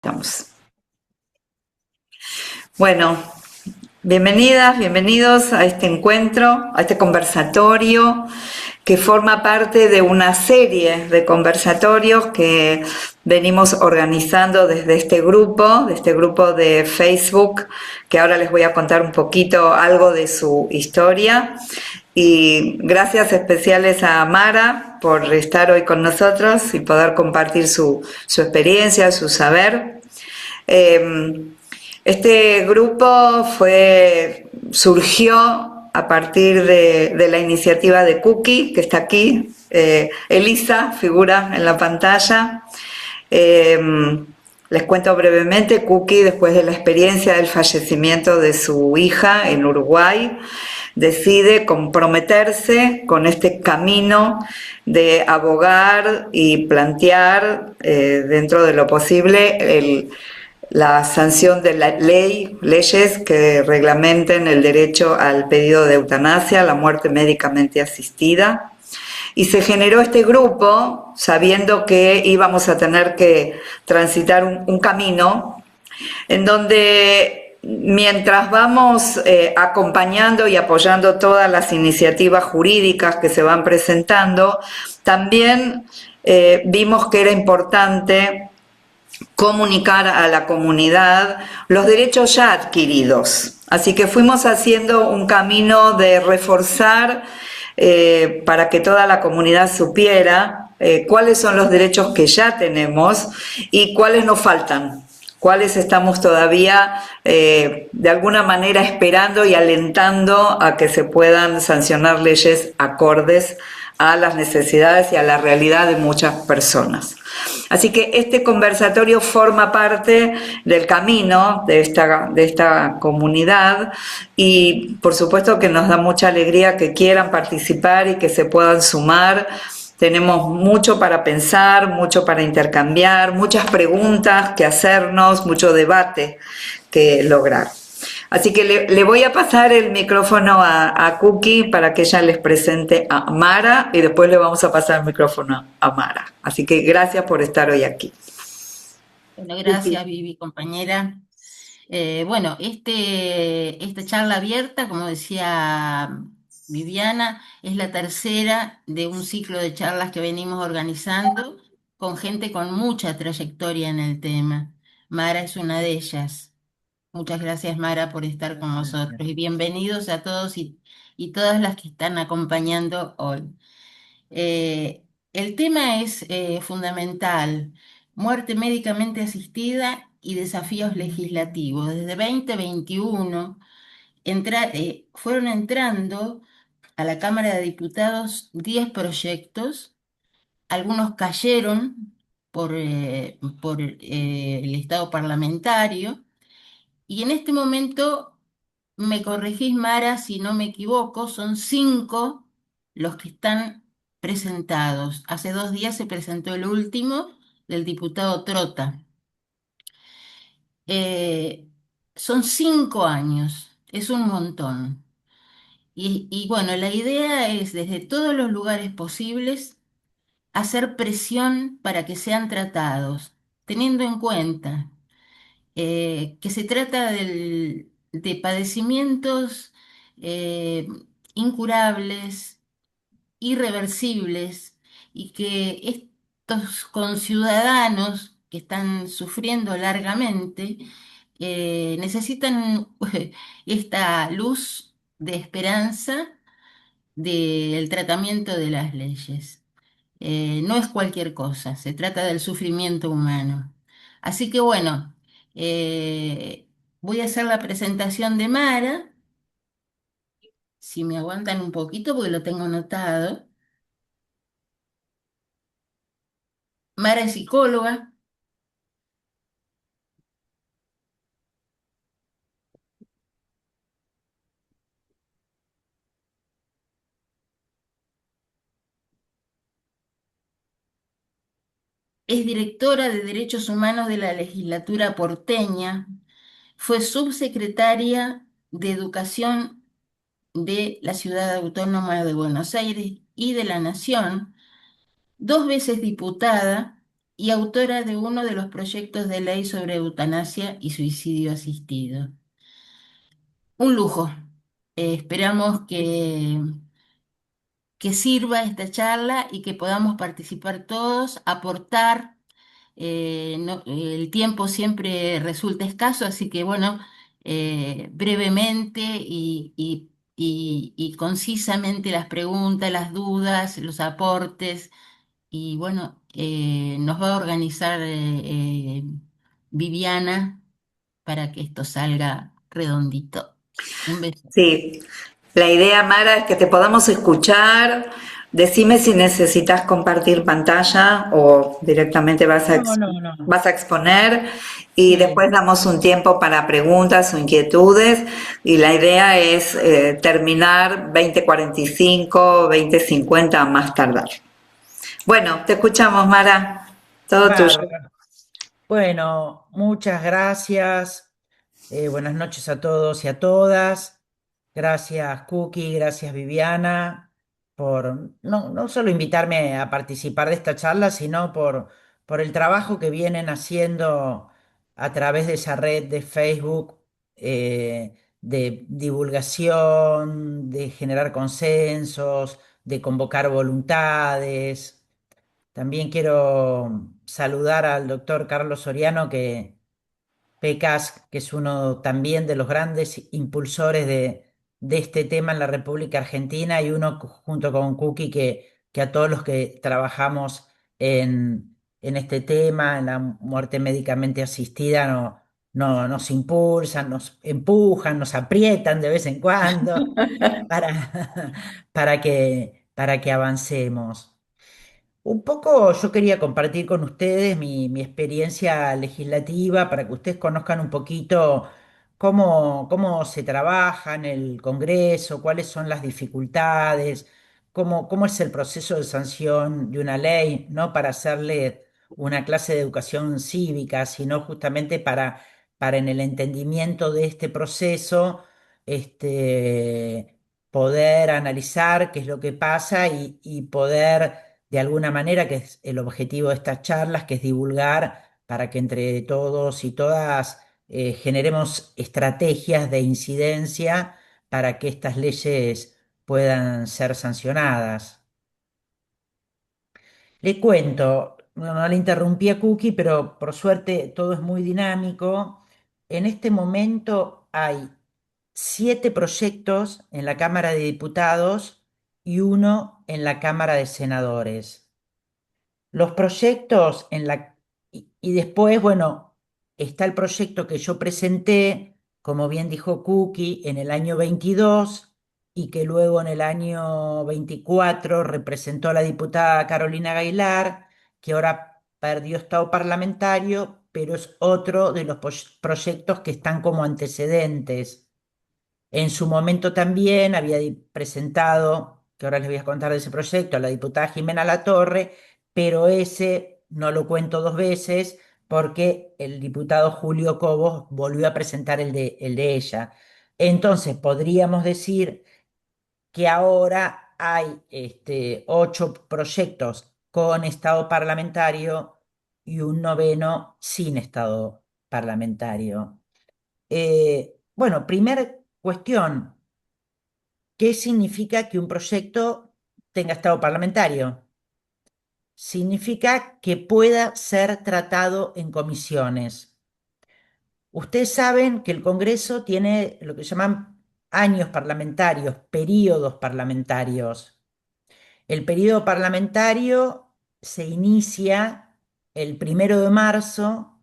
Estamos. Bueno, bienvenidas, bienvenidos a este encuentro, a este conversatorio que forma parte de una serie de conversatorios que venimos organizando desde este grupo de Facebook, que ahora les voy a contar un poquito algo de su historia. Y gracias especiales a Mara por estar hoy con nosotros y poder compartir su experiencia, su saber. Este grupo surgió a partir de la iniciativa de Cookie, que está aquí. Elisa figura en la pantalla. Eh, Les cuento brevemente, Cookie, después de la experiencia del fallecimiento de su hija en Uruguay, decide comprometerse con este camino de abogar y plantear, dentro de lo posible, la sanción de leyes que reglamenten el derecho al pedido de eutanasia, la muerte médicamente asistida. Y se generó este grupo sabiendo que íbamos a tener que transitar un camino en donde mientras vamos acompañando y apoyando todas las iniciativas jurídicas que se van presentando, también vimos que era importante comunicar a la comunidad los derechos ya adquiridos. Así que fuimos haciendo un camino de reforzar para que toda la comunidad supiera cuáles son los derechos que ya tenemos y cuáles nos faltan, cuáles estamos todavía de alguna manera esperando y alentando a que se puedan sancionar leyes acordes a las necesidades y a la realidad de muchas personas. Así que este conversatorio forma parte del camino de esta comunidad y por supuesto que nos da mucha alegría que quieran participar y que se puedan sumar. Tenemos mucho para pensar, mucho para intercambiar, muchas preguntas que hacernos, mucho debate que lograr. Así que le voy a pasar el micrófono a Cookie para que ella les presente a Mara y después le vamos a pasar el micrófono a Mara. Así que gracias por estar hoy aquí. Bueno, gracias, Vivi, compañera. Bueno, esta charla abierta, como decía Viviana, es la tercera de un ciclo de charlas que venimos organizando con gente con mucha trayectoria en el tema. Mara es una de ellas. Muchas gracias, Mara, por estar con nosotros y bienvenidos a todos y todas las que están acompañando hoy. El tema es fundamental, muerte médicamente asistida y desafíos legislativos. Desde 2021 fueron entrando a la Cámara de Diputados 10 proyectos, algunos cayeron por el estado parlamentario y en este momento, me corregís, Mara, si no me equivoco, son 5 los que están presentados. Hace 2 días se presentó el último del diputado Trota. Eh, Son 5 años, es un montón. Y bueno, la idea es desde todos los lugares posibles hacer presión para que sean tratados, teniendo en cuenta que se trata de padecimientos eh, incurables, irreversibles, y que estos conciudadanos que están sufriendo largamente necesitan esta luz de esperanza del tratamiento de las leyes. No es cualquier cosa, se trata del sufrimiento humano. Así que bueno, eh, voy a hacer la presentación de Mara, si me aguantan un poquito porque lo tengo anotado. Mara es psicóloga, es directora de Derechos Humanos de la legislatura porteña, fue subsecretaria de Educación de la Ciudad Autónoma de Buenos Aires y de la Nación, 2 veces diputada. y autora de uno de los proyectos de ley sobre eutanasia y suicidio asistido. Un lujo. Esperamos que sirva esta charla y que podamos participar todos, aportar. El tiempo siempre resulta escaso, así que bueno, brevemente y concisamente las preguntas, las dudas, los aportes, y bueno, nos va a organizar Viviana para que esto salga redondito. Un beso. Sí, la idea, Mara, es que te podamos escuchar. Decime si necesitas compartir pantalla o directamente No, no, no. vas a exponer y después Sí, damos un tiempo para preguntas o inquietudes y la idea es terminar 20:45, 20:50 más tardar. Bueno, te escuchamos, Mara. Todo tuyo. bárbaro. Bueno, muchas gracias. Buenas noches a todos y a todas. Gracias, Cookie, gracias, Viviana, por no solo invitarme a participar de esta charla, sino por el trabajo que vienen haciendo a través de esa red de Facebook, de divulgación, de generar consensos, de convocar voluntades. También quiero saludar al doctor Carlos Soriano, PECAS, que es uno también de los grandes impulsores de este tema en la República Argentina, y uno junto con Cookie que a todos los que trabajamos en este tema, en la muerte médicamente asistida, nos impulsan, nos empujan, nos aprietan de vez en cuando para, para que avancemos. Un poco yo quería compartir con ustedes mi experiencia legislativa para que ustedes conozcan un poquito cómo se trabaja en el Congreso, cuáles son las dificultades, cómo es el proceso de sanción de una ley, no para hacerle una clase de educación cívica, sino justamente para en el entendimiento de este proceso, poder analizar qué es lo que pasa y poder de alguna manera, que es el objetivo de estas charlas, que es divulgar para que entre todos y todas generemos estrategias de incidencia para que estas leyes puedan ser sancionadas. Le cuento, no le interrumpí a Cookie, pero por suerte todo es muy dinámico. En este momento hay 7 proyectos en la Cámara de Diputados y uno en la Cámara de Senadores. Los proyectos y después, bueno, está el proyecto que yo presenté, como bien dijo Cookie, en el año 22 y que luego en el año 24 representó a la diputada Carolina Gailar, que ahora perdió estado parlamentario, pero es otro de los proyectos que están como antecedentes. En su momento también había presentado, que ahora les voy a contar de ese proyecto, a la diputada Jimena Latorre, pero ese no lo cuento 2 veces porque el diputado Julio Cobos volvió a presentar el de ella. Entonces, podríamos decir que ahora hay 8 proyectos con estado parlamentario y un noveno sin estado parlamentario. Bueno, primera cuestión. ¿Qué significa que un proyecto tenga estado parlamentario? Significa que pueda ser tratado en comisiones. Ustedes saben que el Congreso tiene lo que llaman años parlamentarios, períodos parlamentarios. El periodo parlamentario se inicia el 1 de marzo,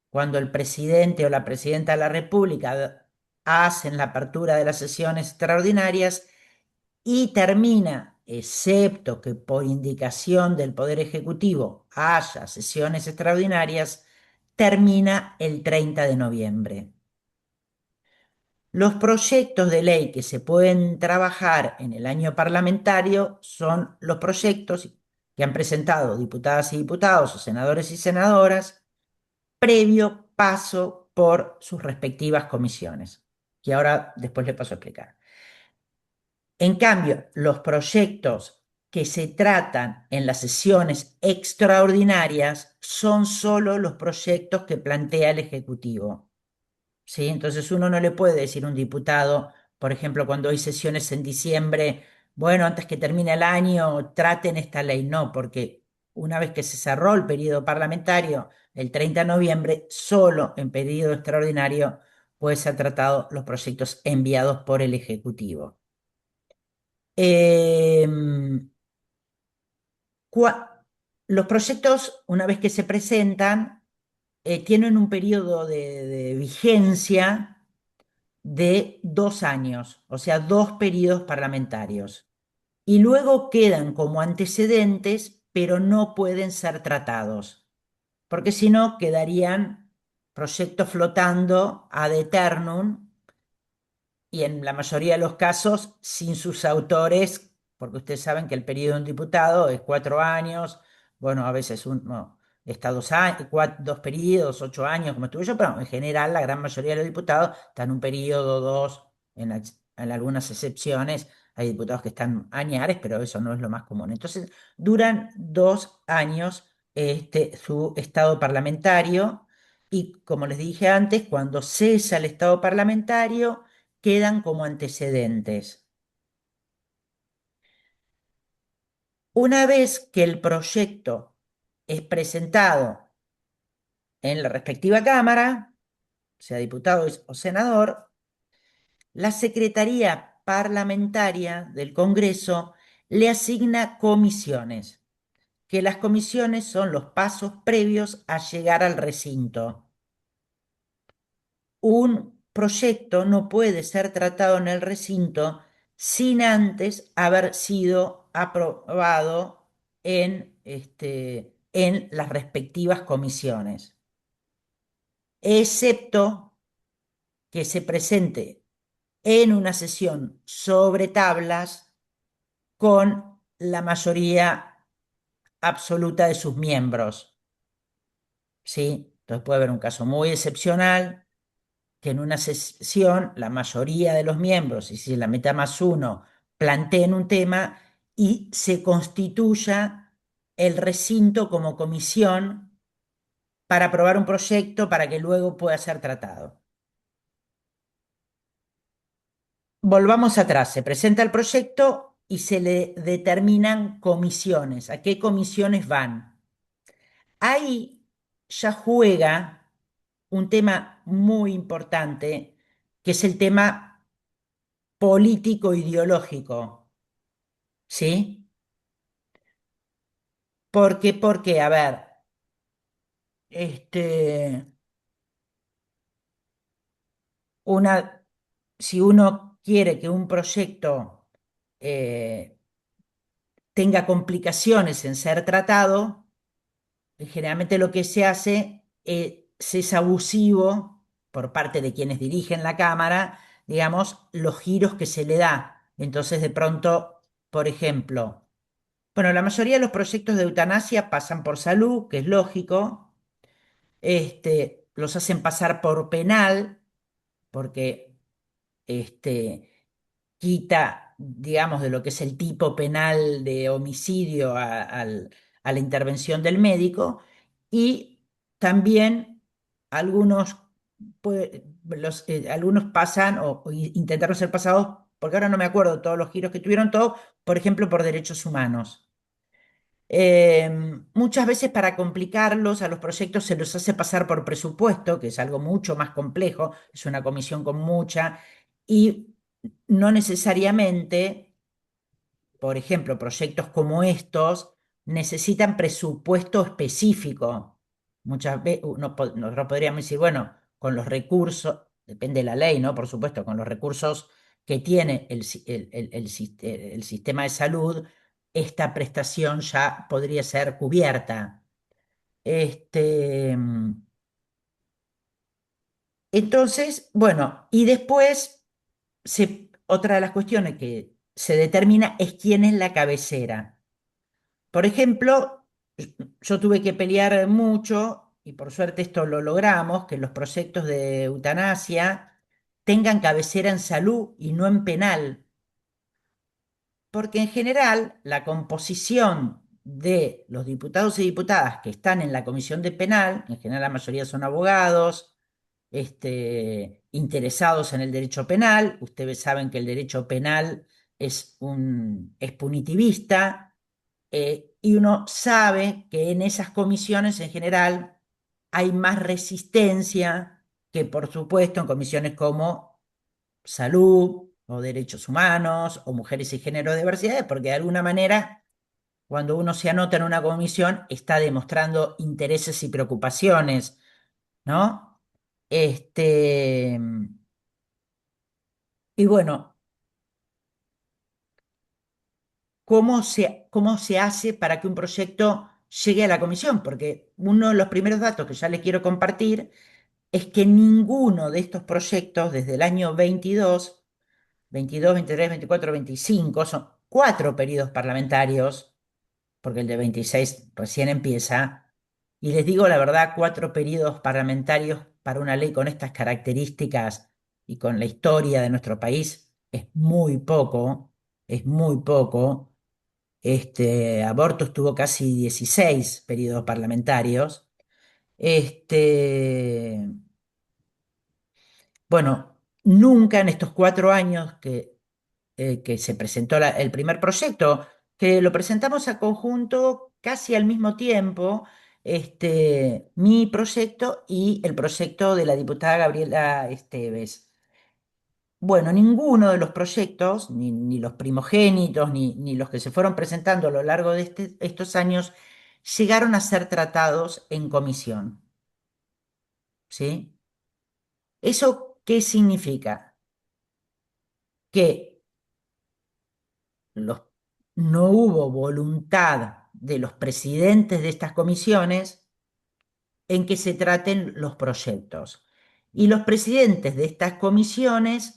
cuando el presidente o la presidenta de la República hacen la apertura de las sesiones extraordinarias y termina, excepto que por indicación del Poder Ejecutivo haya sesiones extraordinarias, termina el 30 de noviembre. Los proyectos de ley que se pueden trabajar en el año parlamentario son los proyectos que han presentado diputadas y diputados o senadores y senadoras previo paso por sus respectivas comisiones, que ahora después le paso a explicar. En cambio, los proyectos que se tratan en las sesiones extraordinarias son solo los proyectos que plantea el Ejecutivo. ¿Sí? Entonces uno no le puede decir a un diputado, por ejemplo, cuando hay sesiones en diciembre, bueno, antes que termine el año, traten esta ley. No, porque una vez que se cerró el periodo parlamentario, el 30 de noviembre, solo en periodo extraordinario puede ser tratado los proyectos enviados por el Ejecutivo. Em, cua- los proyectos, una vez que se presentan, tienen un periodo de vigencia de 2 años, o sea, 2 periodos parlamentarios. Y luego quedan como antecedentes, pero no pueden ser tratados, porque si no quedarían proyectos flotando ad eternum y en la mayoría de los casos sin sus autores, porque ustedes saben que el periodo de un diputado es 4 años, bueno, a veces uno está 2 años, 2 periodos, 8 años, como estuve yo, pero en general la gran mayoría de los diputados están en un periodo, dos, en algunas excepciones hay diputados que están añares, pero eso no es lo más común. Entonces, duran 2 años su estado parlamentario y, como les dije antes, cuando cesa el estado parlamentario, quedan como antecedentes. Una vez que el proyecto es presentado en la respectiva Cámara, sea diputado o senador, la Secretaría Parlamentaria del Congreso le asigna comisiones, que las comisiones son los pasos previos a llegar al recinto. Un proyecto no puede ser tratado en el recinto sin antes haber sido aprobado en las respectivas comisiones, excepto que se presente en una sesión sobre tablas con la mayoría absoluta de sus miembros. ¿Sí? Entonces puede haber un caso muy excepcional que en una sesión la mayoría de los miembros, y si la meta más uno, planteen un tema y se constituya el recinto como comisión para aprobar un proyecto para que luego pueda ser tratado. Volvamos atrás, se presenta el proyecto y se le determinan comisiones. ¿A qué comisiones van? Ahí ya juega un tema muy importante, que es el tema político ideológico, ¿sí? Porque, a ver, este, una, si uno quiere que un proyecto eh, tenga complicaciones en ser tratado, generalmente lo que se hace es abusivo por parte de quienes dirigen la Cámara, digamos, los giros que se le da. Entonces, de pronto, por ejemplo, bueno, la mayoría de los proyectos de eutanasia pasan por salud, que es lógico, los hacen pasar por penal, porque este, quita, digamos, de lo que es el tipo penal de homicidio a la intervención del médico, y también algunos, algunos pasan o intentaron ser pasados, porque ahora no me acuerdo todos los giros que tuvieron todos, por ejemplo, por derechos humanos. Muchas veces para complicarlos a los proyectos se los hace pasar por presupuesto, que es algo mucho más complejo, es una comisión con mucha, y no necesariamente, por ejemplo, proyectos como estos necesitan presupuesto específico. Muchas veces nosotros podríamos decir, bueno, con los recursos, depende de la ley, ¿no? Por supuesto, con los recursos que tiene el sistema de salud, esta prestación ya podría ser cubierta. Este, entonces, bueno, y después otra de las cuestiones que se determina es quién es la cabecera. Por ejemplo, yo tuve que pelear mucho, y por suerte esto lo logramos, que los proyectos de eutanasia tengan cabecera en salud y no en penal. porque en general la composición de los diputados y diputadas que están en la comisión de penal, en general la mayoría son abogados, interesados en el derecho penal. Ustedes saben que el derecho penal es punitivista, y uno sabe que en esas comisiones en general hay más resistencia que, por supuesto, en comisiones como salud o derechos humanos o mujeres y género de diversidades, porque de alguna manera, cuando uno se anota en una comisión, está demostrando intereses y preocupaciones, ¿no? Este, y bueno, cómo se hace para que un proyecto llegue a la comisión? Porque uno de los primeros datos que ya les quiero compartir es que ninguno de estos proyectos desde el año 22, 23, 24, 25, son 4 periodos parlamentarios, porque el de 26 recién empieza. Y les digo la verdad, 4 periodos parlamentarios para una ley con estas características y con la historia de nuestro país es muy poco. Aborto estuvo casi 16 periodos parlamentarios. Este, bueno, nunca en estos 4 años que se presentó el primer proyecto, que lo presentamos a conjunto casi al mismo tiempo, mi proyecto y el proyecto de la diputada Gabriela Esteves. Bueno, ninguno de los proyectos, ni los primogénitos, ni los que se fueron presentando a lo largo de estos años, llegaron a ser tratados en comisión, ¿sí? ¿Eso qué significa? Que los- no hubo voluntad de los presidentes de estas comisiones en que se traten los proyectos. Y los presidentes de estas comisiones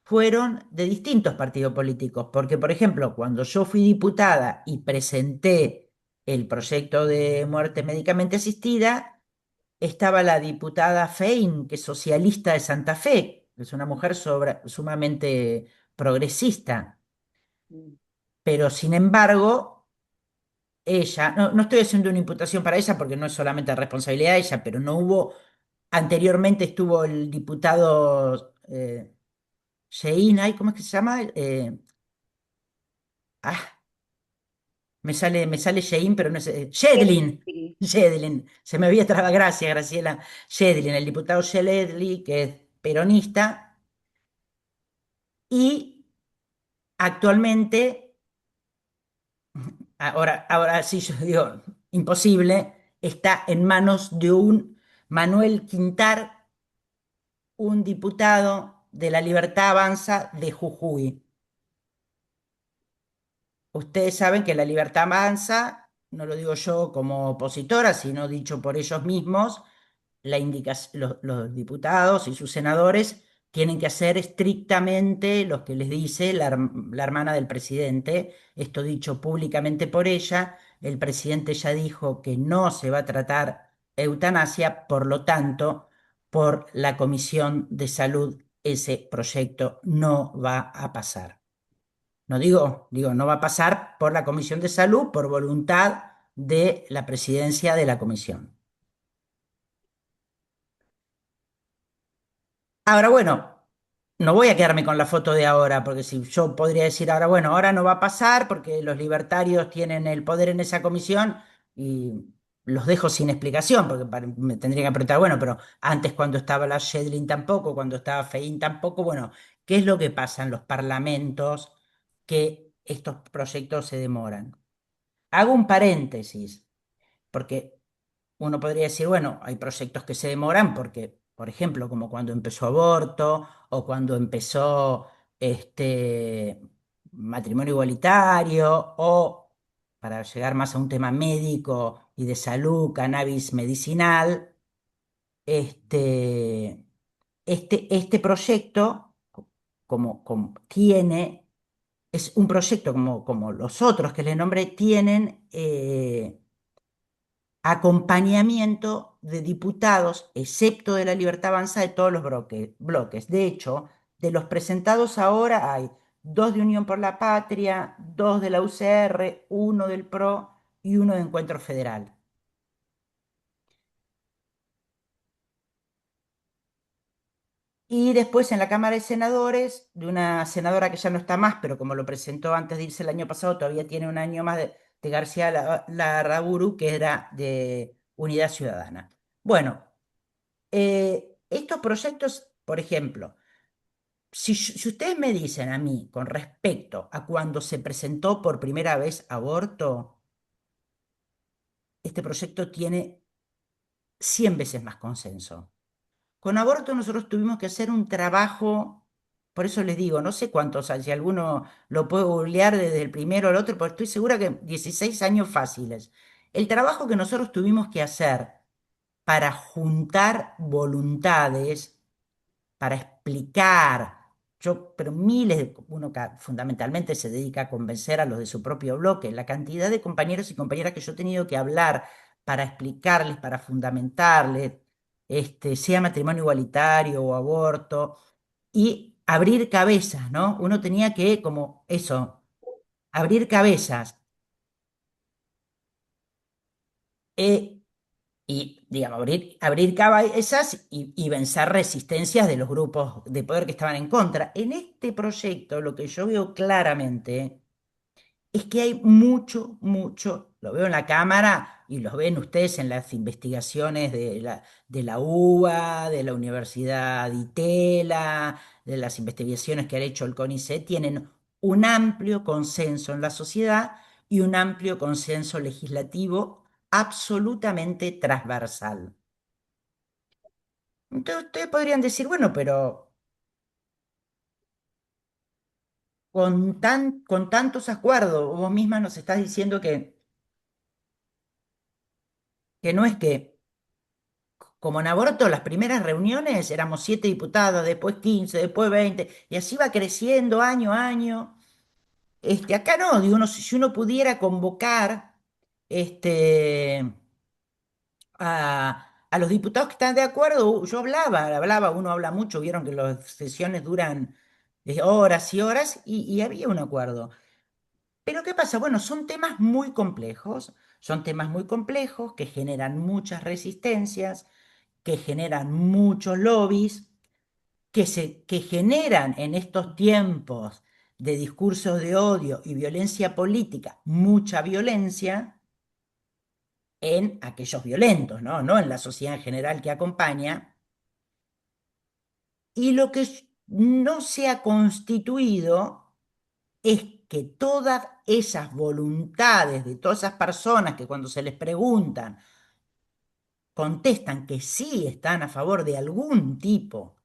fueron de distintos partidos políticos, porque, por ejemplo, cuando yo fui diputada y presenté el proyecto de muerte médicamente asistida, estaba la diputada Fein, que es socialista de Santa Fe, que es una mujer sumamente progresista, pero sin embargo, ella, no estoy haciendo una imputación para ella porque no es solamente responsabilidad de ella, pero no hubo, anteriormente estuvo el diputado Shein, ay, ¿cómo es que se llama? Ah, me sale Shein, pero no es, Shedlin, Sí. Shedlin, se me había trabado, gracias, Graciela, Shedlin, el diputado Shedlin, que es peronista, y actualmente, ahora sí yo digo, imposible, está en manos de un Manuel Quintar, un diputado de la Libertad Avanza de Jujuy. Ustedes saben que la Libertad Avanza, no lo digo yo como opositora, sino dicho por ellos mismos, los diputados y sus senadores tienen que hacer estrictamente lo que les dice la hermana del presidente, esto dicho públicamente por ella. El presidente ya dijo que no se va a tratar eutanasia, por lo tanto, por la Comisión de Salud ese proyecto no va a pasar. No digo, no va a pasar por la Comisión de Salud por voluntad de la presidencia de la comisión. Ahora, bueno, no voy a quedarme con la foto de ahora, porque si yo podría decir ahora, bueno, ahora no va a pasar porque los libertarios tienen el poder en esa comisión y los dejo sin explicación, porque me tendría que preguntar, bueno, pero antes cuando estaba la Shedlin tampoco, cuando estaba Fein tampoco, bueno, ¿qué es lo que pasa en los parlamentos que estos proyectos se demoran? Hago un paréntesis, porque uno podría decir, bueno, hay proyectos que se demoran porque, por ejemplo, como cuando empezó aborto o cuando empezó matrimonio igualitario o, para llegar más a un tema médico y de salud, cannabis medicinal, este, este proyecto es un proyecto como los otros que le nombré, tienen acompañamiento de diputados, excepto de la Libertad Avanza, de todos los bloques. De hecho, de los presentados ahora hay 2 de Unión por la Patria, 2 de la UCR, 1 del PRO y 1 de Encuentro Federal. Y después en la Cámara de Senadores, de una senadora que ya no está más, pero como lo presentó antes de irse el año pasado, todavía tiene un año más de García Larraburu, que era de Unidad Ciudadana. Bueno, estos proyectos, por ejemplo, si ustedes me dicen a mí con respecto a cuando se presentó por primera vez aborto, este proyecto tiene 100 veces más consenso. Con aborto nosotros tuvimos que hacer un trabajo, por eso les digo, no sé cuántos hay, si alguno lo puede googlear desde el primero al otro, pero estoy segura que 16 años fáciles. El trabajo que nosotros tuvimos que hacer para juntar voluntades, para explicar, pero miles, uno fundamentalmente se dedica a convencer a los de su propio bloque, la cantidad de compañeros y compañeras que yo he tenido que hablar para explicarles, para fundamentarles, sea matrimonio igualitario o aborto, y abrir cabezas, ¿no? Uno tenía que, como eso, abrir cabezas. Eh, y, digamos, abrir cabezas y vencer resistencias de los grupos de poder que estaban en contra. En este proyecto, lo que yo veo claramente es que hay mucho, mucho, lo veo en la Cámara y los ven ustedes en las investigaciones de la UBA, de la Universidad de Itela, de las investigaciones que ha hecho el CONICET, tienen un amplio consenso en la sociedad y un amplio consenso legislativo absolutamente transversal. Entonces ustedes podrían decir, bueno, pero con tantos acuerdos, vos misma nos estás diciendo que no es que, como en aborto, las primeras reuniones éramos 7 diputados, después 15, después 20, y así va creciendo año a año. Acá no, digo, si uno pudiera convocar este, a los diputados que están de acuerdo, yo hablaba, uno habla mucho, vieron que las sesiones duran horas y horas, y había un acuerdo. Pero ¿qué pasa? Bueno, son temas muy complejos que generan muchas resistencias, que generan muchos lobbies, que generan en estos tiempos de discursos de odio y violencia política mucha violencia en aquellos violentos, ¿no? No en la sociedad en general que acompaña. Y lo que no se ha constituido es que todas esas voluntades de todas esas personas que cuando se les preguntan contestan que sí están a favor de algún tipo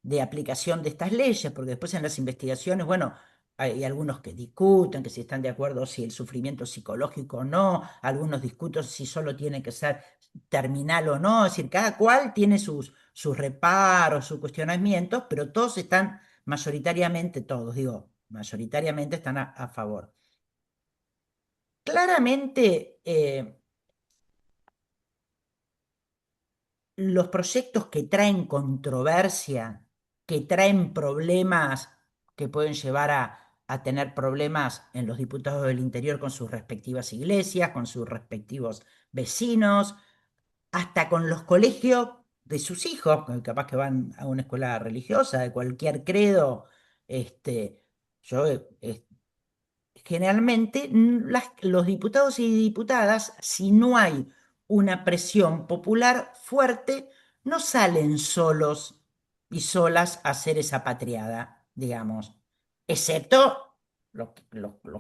de aplicación de estas leyes, porque después en las investigaciones, bueno, hay algunos que discuten que si están de acuerdo si el sufrimiento es psicológico o no, algunos discuten si solo tiene que ser terminal o no, es decir, cada cual tiene sus reparos, sus cuestionamientos, pero todos están, mayoritariamente todos, digo, mayoritariamente están a favor. Claramente, los proyectos que traen controversia, que traen problemas, que pueden llevar a tener problemas en los diputados del interior con sus respectivas iglesias, con sus respectivos vecinos, hasta con los colegios de sus hijos, que capaz que van a una escuela religiosa de cualquier credo. Yo Generalmente los diputados y diputadas, si no hay una presión popular fuerte, no salen solos y solas a hacer esa patriada, digamos, excepto los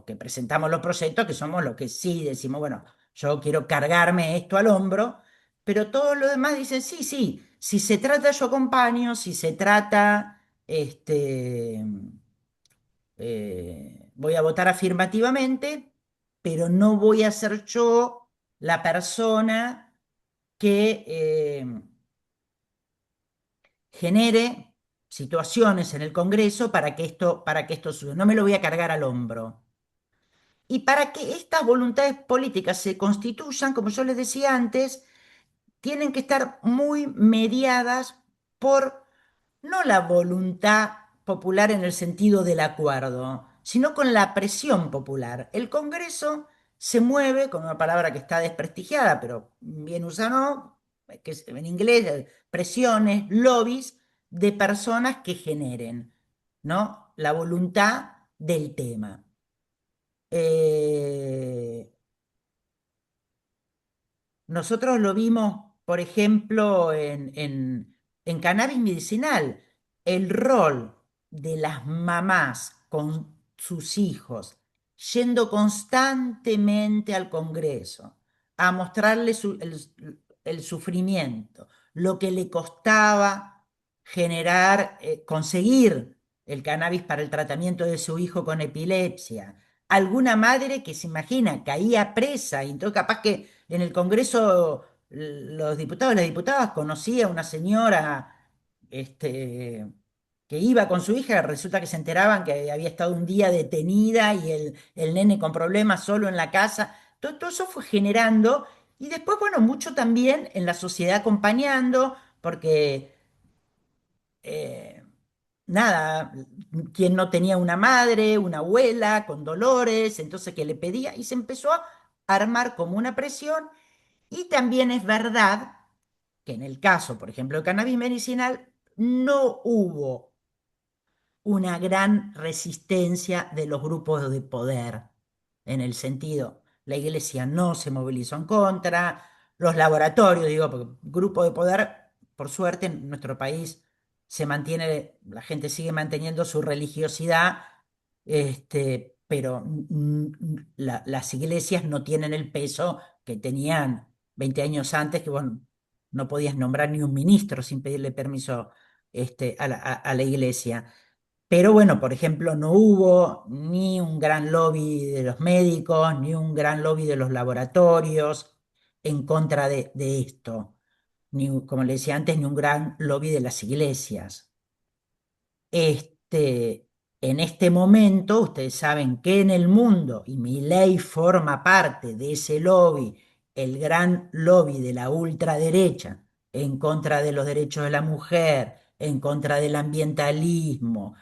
que presentamos los proyectos, que somos los que sí decimos, bueno, yo quiero cargarme esto al hombro, pero todos los demás dicen, sí, sí, si se trata yo acompaño, si se trata, voy a votar afirmativamente, pero no voy a ser yo la persona que genere situaciones en el Congreso para que esto suceda. No me lo voy a cargar al hombro. Y para que estas voluntades políticas se constituyan, como yo les decía antes, tienen que estar muy mediadas por no la voluntad popular en el sentido del acuerdo, sino con la presión popular. El Congreso se mueve con una palabra que está desprestigiada, pero bien usada, ¿no? Que es en inglés, presiones, lobbies de personas que generen, ¿no? La voluntad del tema. Eh, Nosotros lo vimos, por ejemplo, en cannabis medicinal. El rol de las mamás con sus hijos, yendo constantemente al Congreso a mostrarle el sufrimiento, lo que le costaba generar, conseguir el cannabis para el tratamiento de su hijo con epilepsia. Alguna madre que se imagina caía presa y entonces capaz que en el Congreso los diputados y las diputadas conocía a una señora que iba con su hija, resulta que se enteraban que había estado un día detenida y el nene con problemas solo en la casa. Todo eso fue generando, y después, bueno, mucho también en la sociedad acompañando, porque eh, nada, quien no tenía una madre, una abuela con dolores, entonces que le pedía, y se empezó a armar como una presión. Y también es verdad que en el caso, por ejemplo, de cannabis medicinal, no hubo una gran resistencia de los grupos de poder, en el sentido, la iglesia no se movilizó en contra, los laboratorios, digo, porque grupo de poder, por suerte, en nuestro país se mantiene, la gente sigue manteniendo su religiosidad, pero las iglesias no tienen el peso que tenían 20 años antes, que bueno, no podías nombrar ni un ministro sin pedirle permiso a la iglesia. Pero bueno, por ejemplo, no hubo ni un gran lobby de los médicos, ni un gran lobby de los laboratorios en contra de esto, ni, como le decía antes, ni un gran lobby de las iglesias. Este, en este momento, ustedes saben que en el mundo, y mi ley forma parte de ese lobby, el gran lobby de la ultraderecha, en contra de los derechos de la mujer, en contra del ambientalismo,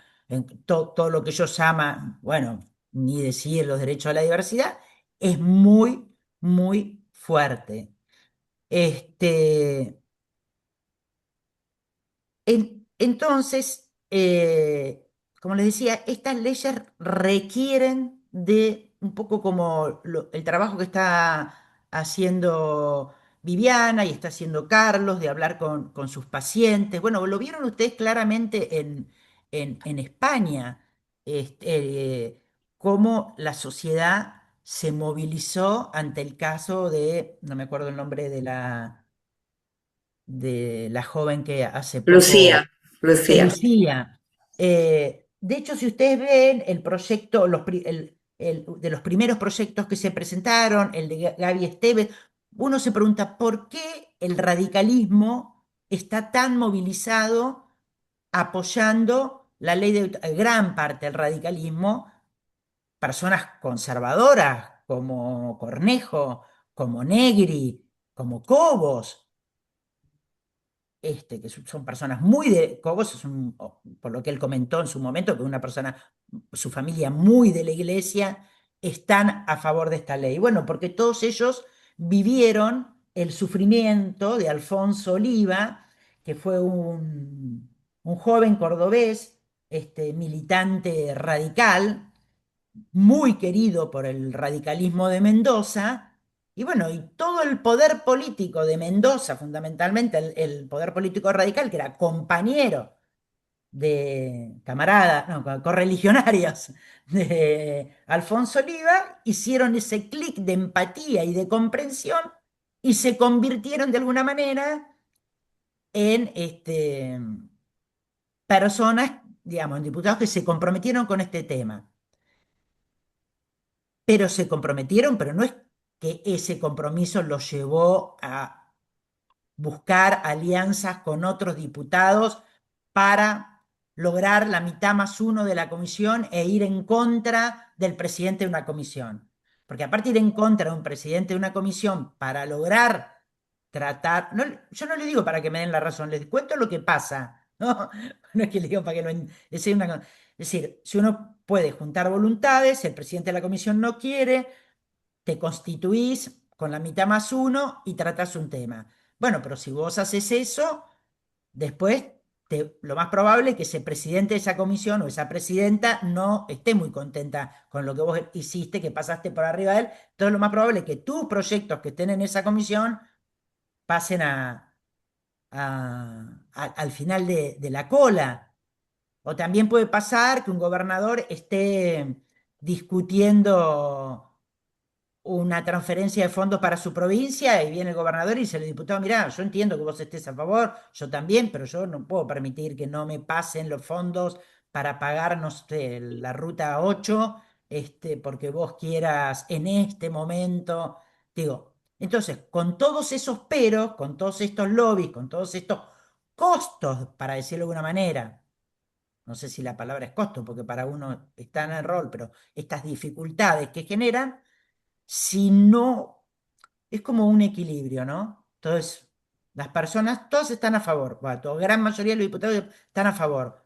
todo lo que ellos llaman, bueno, ni decir los derechos a la diversidad, es muy, muy fuerte. Este, entonces, como les decía, estas leyes requieren de un poco como el trabajo que está haciendo Viviana y está haciendo Carlos, de hablar con sus pacientes. Bueno, lo vieron ustedes claramente en España, cómo la sociedad se movilizó ante el caso de, no me acuerdo el nombre de la joven que hace poco Lucía, de Lucía. Lucía. De hecho, si ustedes ven el proyecto, de los primeros proyectos que se presentaron, el de Gaby Esteves, uno se pregunta por qué el radicalismo está tan movilizado apoyando la ley de gran parte del radicalismo, personas conservadoras como Cornejo, como Negri, como Cobos, que son personas muy de. Cobos es por lo que él comentó en su momento, que una persona, su familia muy de la iglesia, están a favor de esta ley. Bueno, porque todos ellos vivieron el sufrimiento de Alfonso Oliva, que fue un joven cordobés, militante radical, muy querido por el radicalismo de Mendoza, y bueno, y todo el poder político de Mendoza, fundamentalmente el poder político radical, que era compañero de camaradas, no, correligionarios de Alfonso Oliva, hicieron ese clic de empatía y de comprensión y se convirtieron de alguna manera en personas, digamos, en diputados que se comprometieron con este tema. Pero se comprometieron, pero no es que ese compromiso los llevó a buscar alianzas con otros diputados para lograr la mitad más uno de la comisión e ir en contra del presidente de una comisión. Porque aparte de ir en contra de un presidente de una comisión para lograr tratar, no, yo no le digo para que me den la razón, les cuento lo que pasa, ¿no? No es que le digo para que es decir, si uno puede juntar voluntades, el presidente de la comisión no quiere, te constituís con la mitad más uno y tratás un tema. Bueno, pero si vos haces eso, después lo más probable es que ese presidente de esa comisión o esa presidenta no esté muy contenta con lo que vos hiciste, que pasaste por arriba de él. Entonces lo más probable es que tus proyectos que estén en esa comisión pasen al final de la cola. O también puede pasar que un gobernador esté discutiendo una transferencia de fondos para su provincia y viene el gobernador y dice al diputado, mirá, yo entiendo que vos estés a favor, yo también, pero yo no puedo permitir que no me pasen los fondos para pagar, no sé, la ruta 8, porque vos quieras en este momento. Digo, entonces, con todos esos peros, con todos estos lobbies, con todos estos costos, para decirlo de alguna manera, no sé si la palabra es costo, porque para uno está en el rol, pero estas dificultades que generan, si no, es como un equilibrio, ¿no? Entonces, las personas, todas están a favor, bueno, la gran mayoría de los diputados están a favor,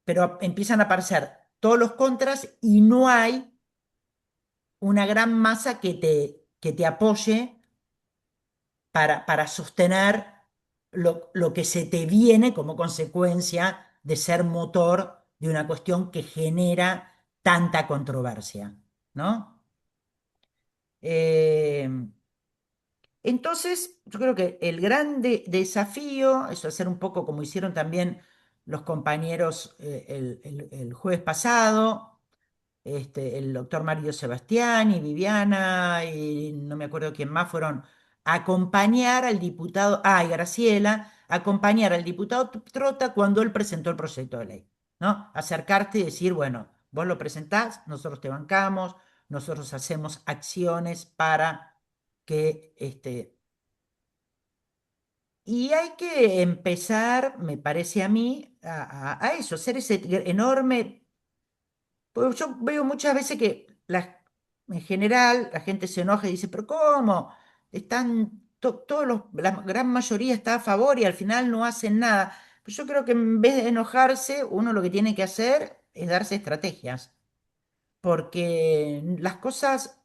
pero empiezan a aparecer todos los contras y no hay una gran masa que te apoye para sostener lo que se te viene como consecuencia de ser motor de una cuestión que genera tanta controversia, ¿no? Eh, Entonces, yo creo que el gran desafío es hacer un poco como hicieron también los compañeros el jueves pasado, el doctor Mario Sebastián y Viviana, y no me acuerdo quién más, fueron a acompañar al diputado, y Graciela, acompañar al diputado Trota cuando él presentó el proyecto de ley, ¿no? Acercarte y decir, bueno, vos lo presentás, nosotros te bancamos, nosotros hacemos acciones para que y hay que empezar, me parece a mí, a eso, ser ese enorme. Pues yo veo muchas veces que en general la gente se enoja y dice, pero ¿cómo? La gran mayoría está a favor y al final no hacen nada. Pues yo creo que en vez de enojarse, uno lo que tiene que hacer es darse estrategias, porque las cosas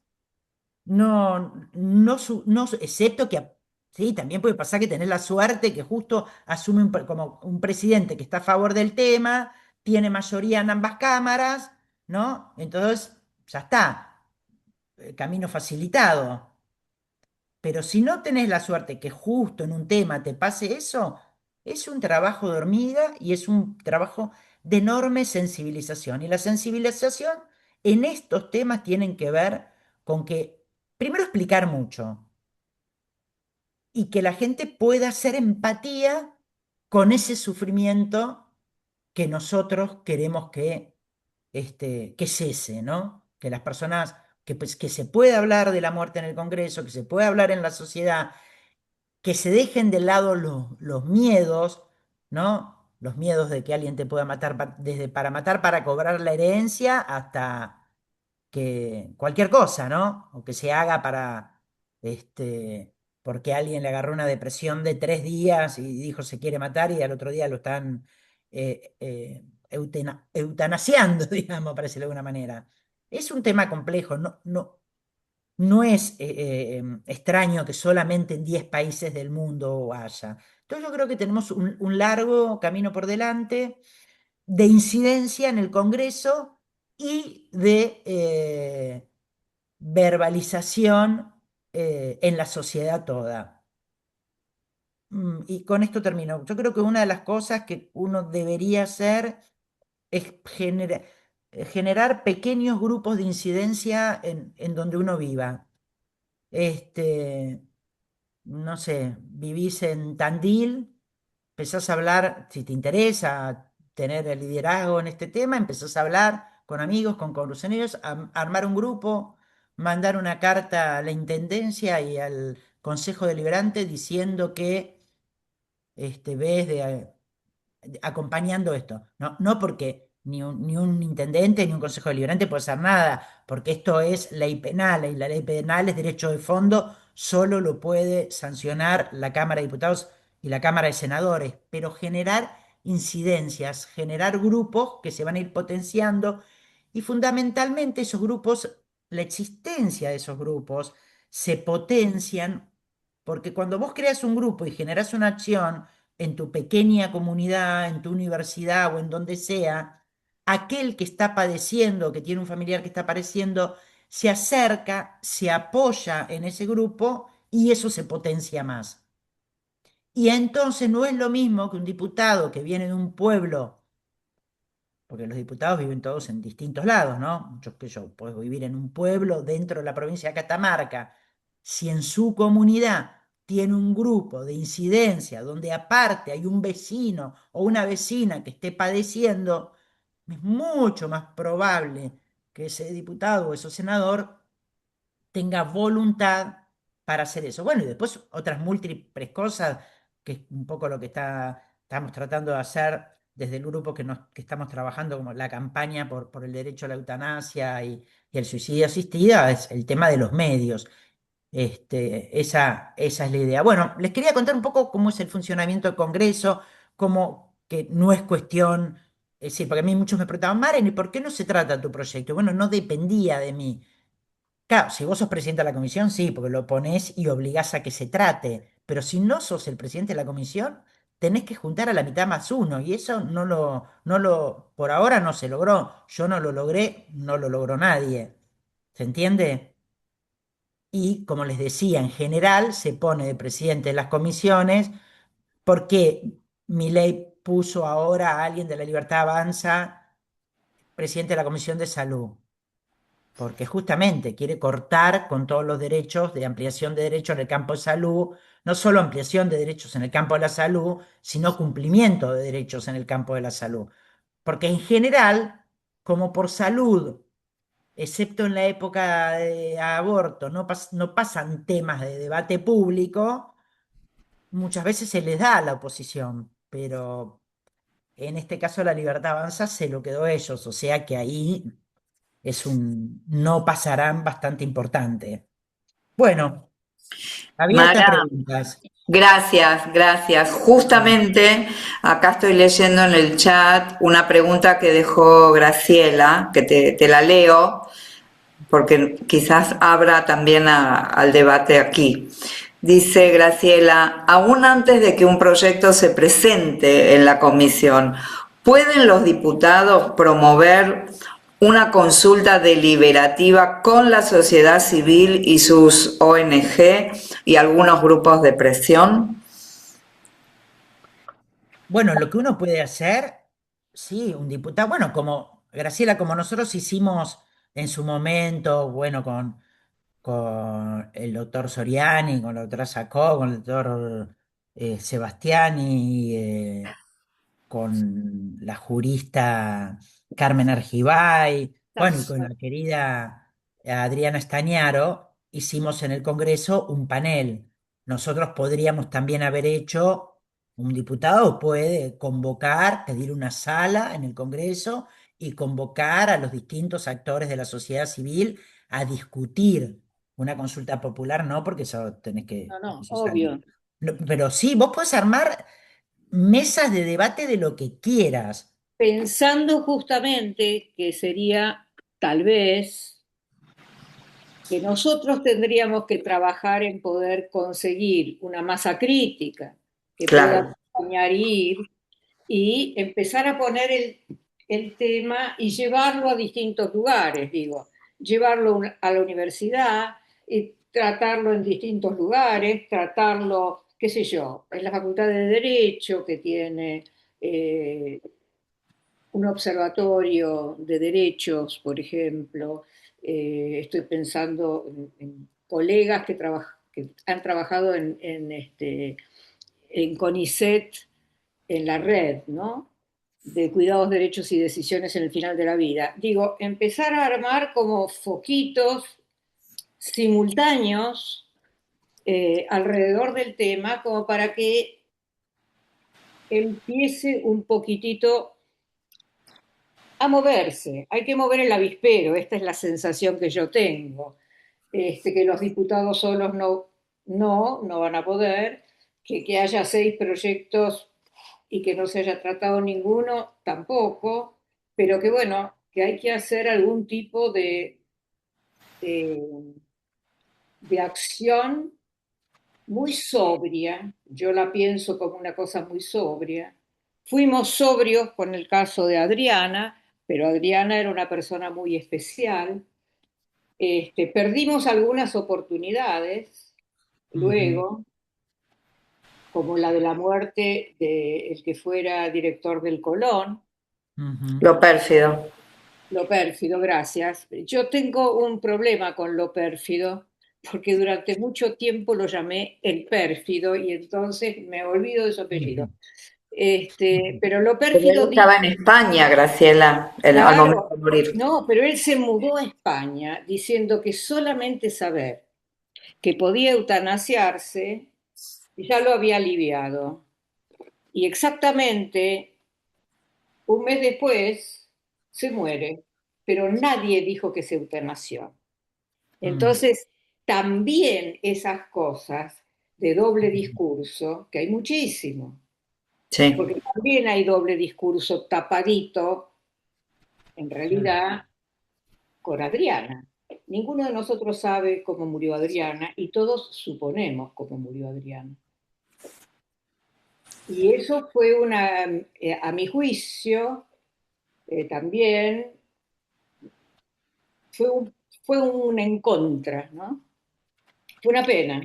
excepto que, sí, también puede pasar que tenés la suerte que justo asume como un presidente que está a favor del tema, tiene mayoría en ambas cámaras, ¿no? Entonces, ya está, camino facilitado. Pero si no tenés la suerte que justo en un tema te pase eso, es un trabajo de hormiga y es un trabajo de enorme sensibilización. Y la sensibilización en estos temas tienen que ver con que, primero, explicar mucho y que la gente pueda hacer empatía con ese sufrimiento que nosotros queremos que cese, ¿no? Que las personas, pues, que se pueda hablar de la muerte en el Congreso, que se pueda hablar en la sociedad, que se dejen de lado los miedos, ¿no? Los miedos de que alguien te pueda matar, desde para matar para cobrar la herencia hasta que cualquier cosa, ¿no? O que se haga porque alguien le agarró una depresión de 3 días y dijo se quiere matar y al otro día lo están eutanasiando, digamos, para decirlo de alguna manera. Es un tema complejo, no es extraño que solamente en 10 países del mundo haya. Entonces yo creo que tenemos un largo camino por delante de incidencia en el Congreso y de verbalización en la sociedad toda. Y con esto termino. Yo creo que una de las cosas que uno debería hacer es generar pequeños grupos de incidencia en donde uno viva. Este, no sé, vivís en Tandil, empezás a hablar, si te interesa tener el liderazgo en este tema, empezás a hablar con amigos, con coruceneros, armar un grupo, mandar una carta a la Intendencia y al Consejo Deliberante diciendo que ves acompañando esto. No, no porque ni un intendente ni un consejo deliberante puede hacer nada, porque esto es ley penal y la ley penal es derecho de fondo, solo lo puede sancionar la Cámara de Diputados y la Cámara de Senadores, pero generar incidencias, generar grupos que se van a ir potenciando Y fundamentalmente esos grupos, la existencia de esos grupos se potencian porque cuando vos creas un grupo y generas una acción en tu pequeña comunidad, en tu universidad o en donde sea, aquel que está padeciendo, que tiene un familiar que está padeciendo, se acerca, se apoya en ese grupo y eso se potencia más. Y entonces no es lo mismo que un diputado que viene de un pueblo, porque los diputados viven todos en distintos lados, ¿no? Yo puedo vivir en un pueblo dentro de la provincia de Catamarca. Si en su comunidad tiene un grupo de incidencia donde aparte hay un vecino o una vecina que esté padeciendo, es mucho más probable que ese diputado o ese senador tenga voluntad para hacer eso. Bueno, y después otras múltiples cosas, que es un poco lo que estamos tratando de hacer desde el grupo que estamos trabajando, como la campaña por el derecho a la eutanasia y el suicidio asistido, es el tema de los medios. Esa es la idea. Bueno, les quería contar un poco cómo es el funcionamiento del Congreso, cómo que no es cuestión, es decir, porque a mí muchos me preguntaban, Maren, ¿y por qué no se trata tu proyecto? Bueno, no dependía de mí. Claro, si vos sos presidente de la comisión, sí, porque lo ponés y obligás a que se trate. Pero si no sos el presidente de la comisión, tenés que juntar a la mitad más uno. Y eso por ahora no se logró. Yo no lo logré, no lo logró nadie. ¿Se entiende? Y como les decía, en general se pone de presidente de las comisiones porque Milei puso ahora a alguien de la Libertad Avanza presidente de la Comisión de Salud porque justamente quiere cortar con todos los derechos de ampliación de derechos en el campo de salud, no solo ampliación de derechos en el campo de la salud, sino cumplimiento de derechos en el campo de la salud. Porque en general, como por salud, excepto en la época de aborto, no pasan temas de debate público, muchas veces se les da a la oposición, pero en este caso la Libertad Avanza se lo quedó a ellos, o sea que ahí es un no pasarán bastante importante. Bueno, abierta a Mara, preguntas. gracias, gracias. Justamente acá estoy leyendo en el chat una pregunta que dejó Graciela, que te la leo, porque quizás abra también al debate aquí. Dice Graciela, aún antes de que un proyecto se presente en la comisión, ¿pueden los diputados promover una consulta deliberativa con la sociedad civil y sus ONG y algunos grupos de presión? Bueno, lo que uno puede hacer, sí, un diputado, bueno, como Graciela, como nosotros hicimos en su momento, bueno, con el doctor Soriani, con la doctora Sacó, con el doctor Sebastiani, con la jurista Carmen Argibay, bueno, y con la querida Adriana Stañaro, hicimos en el Congreso un panel. Nosotros podríamos también haber hecho, un diputado puede convocar, pedir una sala en el Congreso y convocar a los distintos actores de la sociedad civil a discutir una consulta popular, no, porque eso tenés que, No, no, eso obvio. pero sí, vos podés armar mesas de debate de lo que quieras. Pensando justamente que sería tal vez que nosotros tendríamos que trabajar en poder conseguir una masa crítica que pueda Claro. acompañar y ir y empezar a poner el tema y llevarlo a distintos lugares, digo, llevarlo a la universidad y tratarlo en distintos lugares, tratarlo, qué sé yo, en la Facultad de Derecho que tiene eh, un observatorio de derechos, por ejemplo. Estoy pensando en colegas que han trabajado en CONICET, en la red, ¿no? De cuidados, derechos y decisiones en el final de la vida. Digo, empezar a armar como foquitos simultáneos alrededor del tema, como para que empiece un poquitito a moverse. Hay que mover el avispero, esta es la sensación que yo tengo. Que los diputados solos no van a poder, que haya 6 proyectos y que no se haya tratado ninguno tampoco, pero que bueno, que hay que hacer algún tipo de, de acción muy sobria, yo la pienso como una cosa muy sobria. Fuimos sobrios con el caso de Adriana, pero Adriana era una persona muy especial. Perdimos algunas oportunidades Ujú, luego, como la de la muerte del que fuera director del Colón. ujú. Lo pérfido. Lo pérfido, gracias. Yo tengo un problema con lo pérfido, porque durante mucho tiempo lo llamé el pérfido y entonces me olvido de su apellido. Ujú. Pero lo Pero él pérfido estaba en dijo, España, Graciela, al momento claro, de morir. no, pero él se mudó a España diciendo que solamente saber que podía eutanasiarse ya lo había aliviado. Y exactamente un mes después se muere, pero nadie dijo que se eutanasió. Mm, Entonces, también esas cosas de doble discurso, que hay muchísimo, Sí. porque también hay doble discurso tapadito, en claro. realidad, con Adriana. Ninguno de nosotros sabe cómo murió Adriana y todos suponemos cómo murió Adriana. Y eso fue a mi juicio, también fue fue un en contra, ¿no? Fue una pena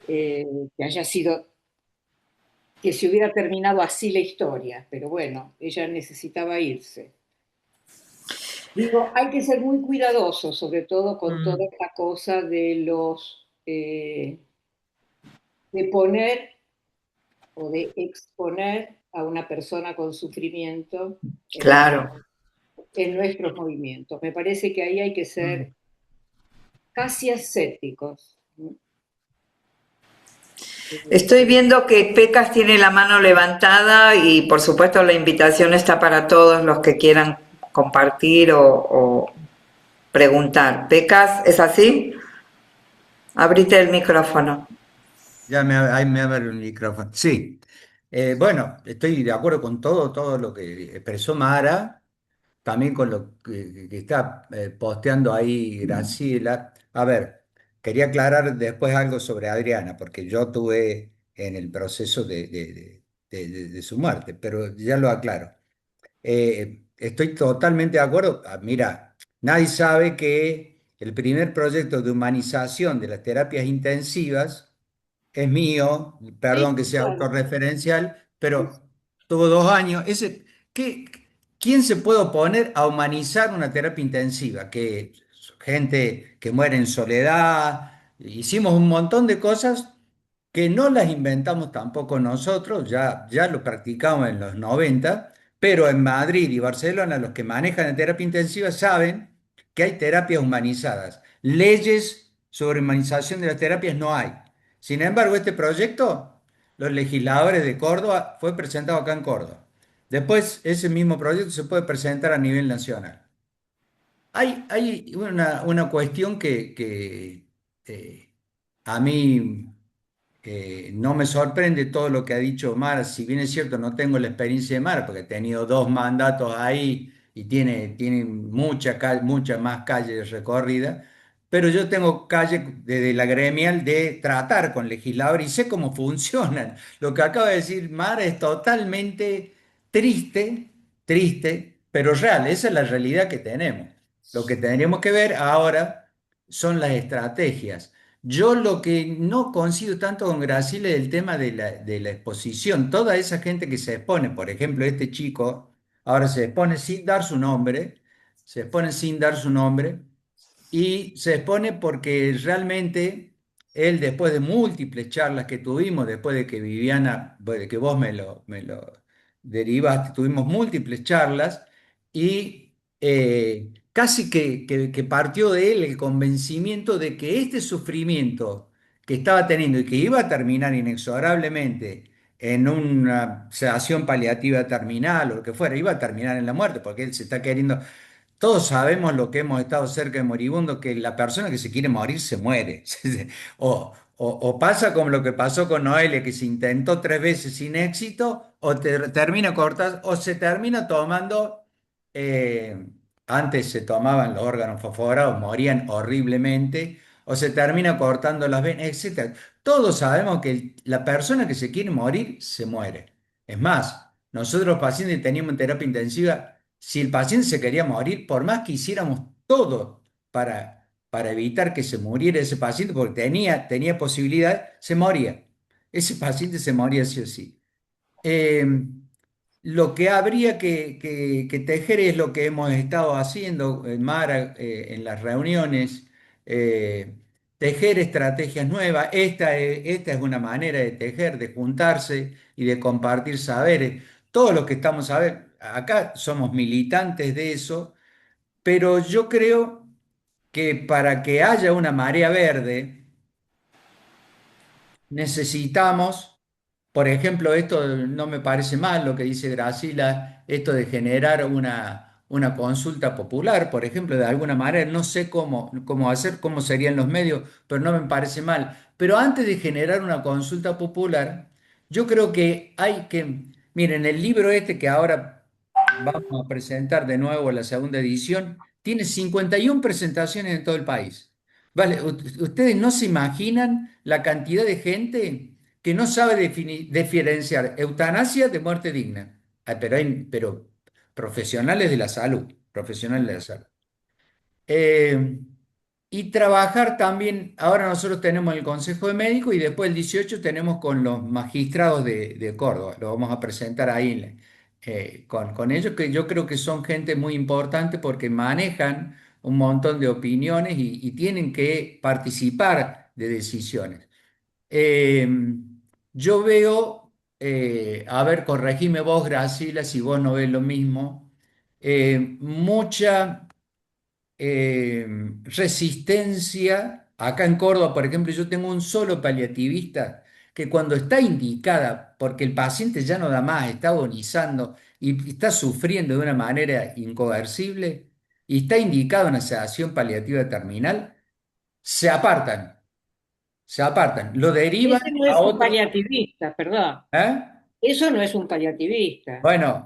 que haya sido, que se hubiera terminado así la historia, pero bueno, ella necesitaba irse. Digo, hay que ser muy cuidadosos, sobre todo con toda Mm, esta cosa de poner o de exponer a una persona con sufrimiento Claro. en nuestros movimientos. Me parece que ahí hay que mm. ser casi ascéticos. Estoy viendo que Pecas tiene la mano levantada y por supuesto la invitación está para todos los que quieran compartir o preguntar. Pecas, ¿es así? Abrite el micrófono. Ahí me abre el micrófono. Sí. Bueno, estoy de acuerdo con todo lo que expresó Mara, también con lo que está posteando ahí Graciela. A ver, quería aclarar después algo sobre Adriana, porque yo tuve en el proceso de su muerte, pero ya lo aclaro. Estoy totalmente de acuerdo. Mira, nadie sabe que el primer proyecto de humanización de las terapias intensivas es mío, perdón Sí, que sea claro. autorreferencial, pero tuvo 2 años. ¿Qué- ¿Quién se puede oponer a humanizar una terapia intensiva? Que gente que muere en soledad, hicimos un montón de cosas que no las inventamos tampoco nosotros, ya lo practicamos en los 90, pero en Madrid y Barcelona los que manejan la terapia intensiva saben que hay terapias humanizadas. Leyes sobre humanización de las terapias no hay. Sin embargo, este proyecto, los legisladores de Córdoba, fue presentado acá en Córdoba. Después, ese mismo proyecto se puede presentar a nivel nacional. Hay una cuestión que eh, a mí no me sorprende todo lo que ha dicho Mar, si bien es cierto, no tengo la experiencia de Mar, porque he tenido 2 mandatos ahí y tiene mucha más calles recorridas, pero yo tengo calle desde la gremial de tratar con legisladores y sé cómo funcionan. Lo que acaba de decir Mar es totalmente triste, triste, pero real, esa es la realidad que tenemos. Lo que tendríamos que ver ahora son las estrategias. Yo lo que no coincido tanto con Graciela es el tema de la exposición. Toda esa gente que se expone, por ejemplo, este chico, ahora se expone sin dar su nombre, se expone sin dar su nombre, y se expone porque realmente él, después de múltiples charlas que tuvimos, después de que Viviana, bueno, de que vos me lo derivaste, tuvimos múltiples charlas y casi que partió de él el convencimiento de que este sufrimiento que estaba teniendo y que iba a terminar inexorablemente en una sedación paliativa terminal o lo que fuera, iba a terminar en la muerte, porque él se está queriendo. Todos sabemos lo que hemos estado cerca de moribundo, que la persona que se quiere morir se muere. O pasa como lo que pasó con Noelia, que se intentó 3 veces sin éxito, o termina cortas, o se termina tomando eh, antes se tomaban los órganos fosforados, morían horriblemente, o se termina cortando las venas, etcétera. Todos sabemos que la persona que se quiere morir, se muere. Es más, nosotros los pacientes que teníamos en terapia intensiva, si el paciente se quería morir, por más que hiciéramos todo para evitar que se muriera ese paciente, porque tenía posibilidad, se moría. Ese paciente se moría sí o sí. Eh, lo que habría que tejer es lo que hemos estado haciendo, Mara, en las reuniones, eh, tejer estrategias nuevas. Esta es una manera de tejer, de juntarse y de compartir saberes. Todos los que estamos acá somos militantes de eso, pero yo creo que para que haya una marea verde, necesitamos, por ejemplo, esto no me parece mal lo que dice Gracila, esto de generar una consulta popular, por ejemplo, de alguna manera, no sé cómo hacer, cómo serían los medios, pero no me parece mal. Pero antes de generar una consulta popular, yo creo que hay que, miren, el libro este que ahora vamos a presentar de nuevo la segunda edición, tiene 51 presentaciones en todo el país. Vale, ustedes no se imaginan la cantidad de gente que no sabe diferenciar eutanasia de muerte digna. Pero profesionales de la salud, profesionales de la salud. Eh, y trabajar también, ahora nosotros tenemos el Consejo de Médicos y después el 18 tenemos con los magistrados de Córdoba, lo vamos a presentar ahí con ellos, que yo creo que son gente muy importante porque manejan un montón de opiniones y tienen que participar de decisiones. Eh, yo veo, a ver, corregime vos, Gracila, si vos no ves lo mismo, mucha eh, resistencia. Acá en Córdoba, por ejemplo, yo tengo un solo paliativista que cuando está indicada, porque el paciente ya no da más, está agonizando y está sufriendo de una manera incoercible, y está indicada una sedación paliativa terminal, se apartan, se apartan, lo derivan Ese no a es un otro. paliativista, perdón. ¿Eh? Eso no es un paliativista. Bueno,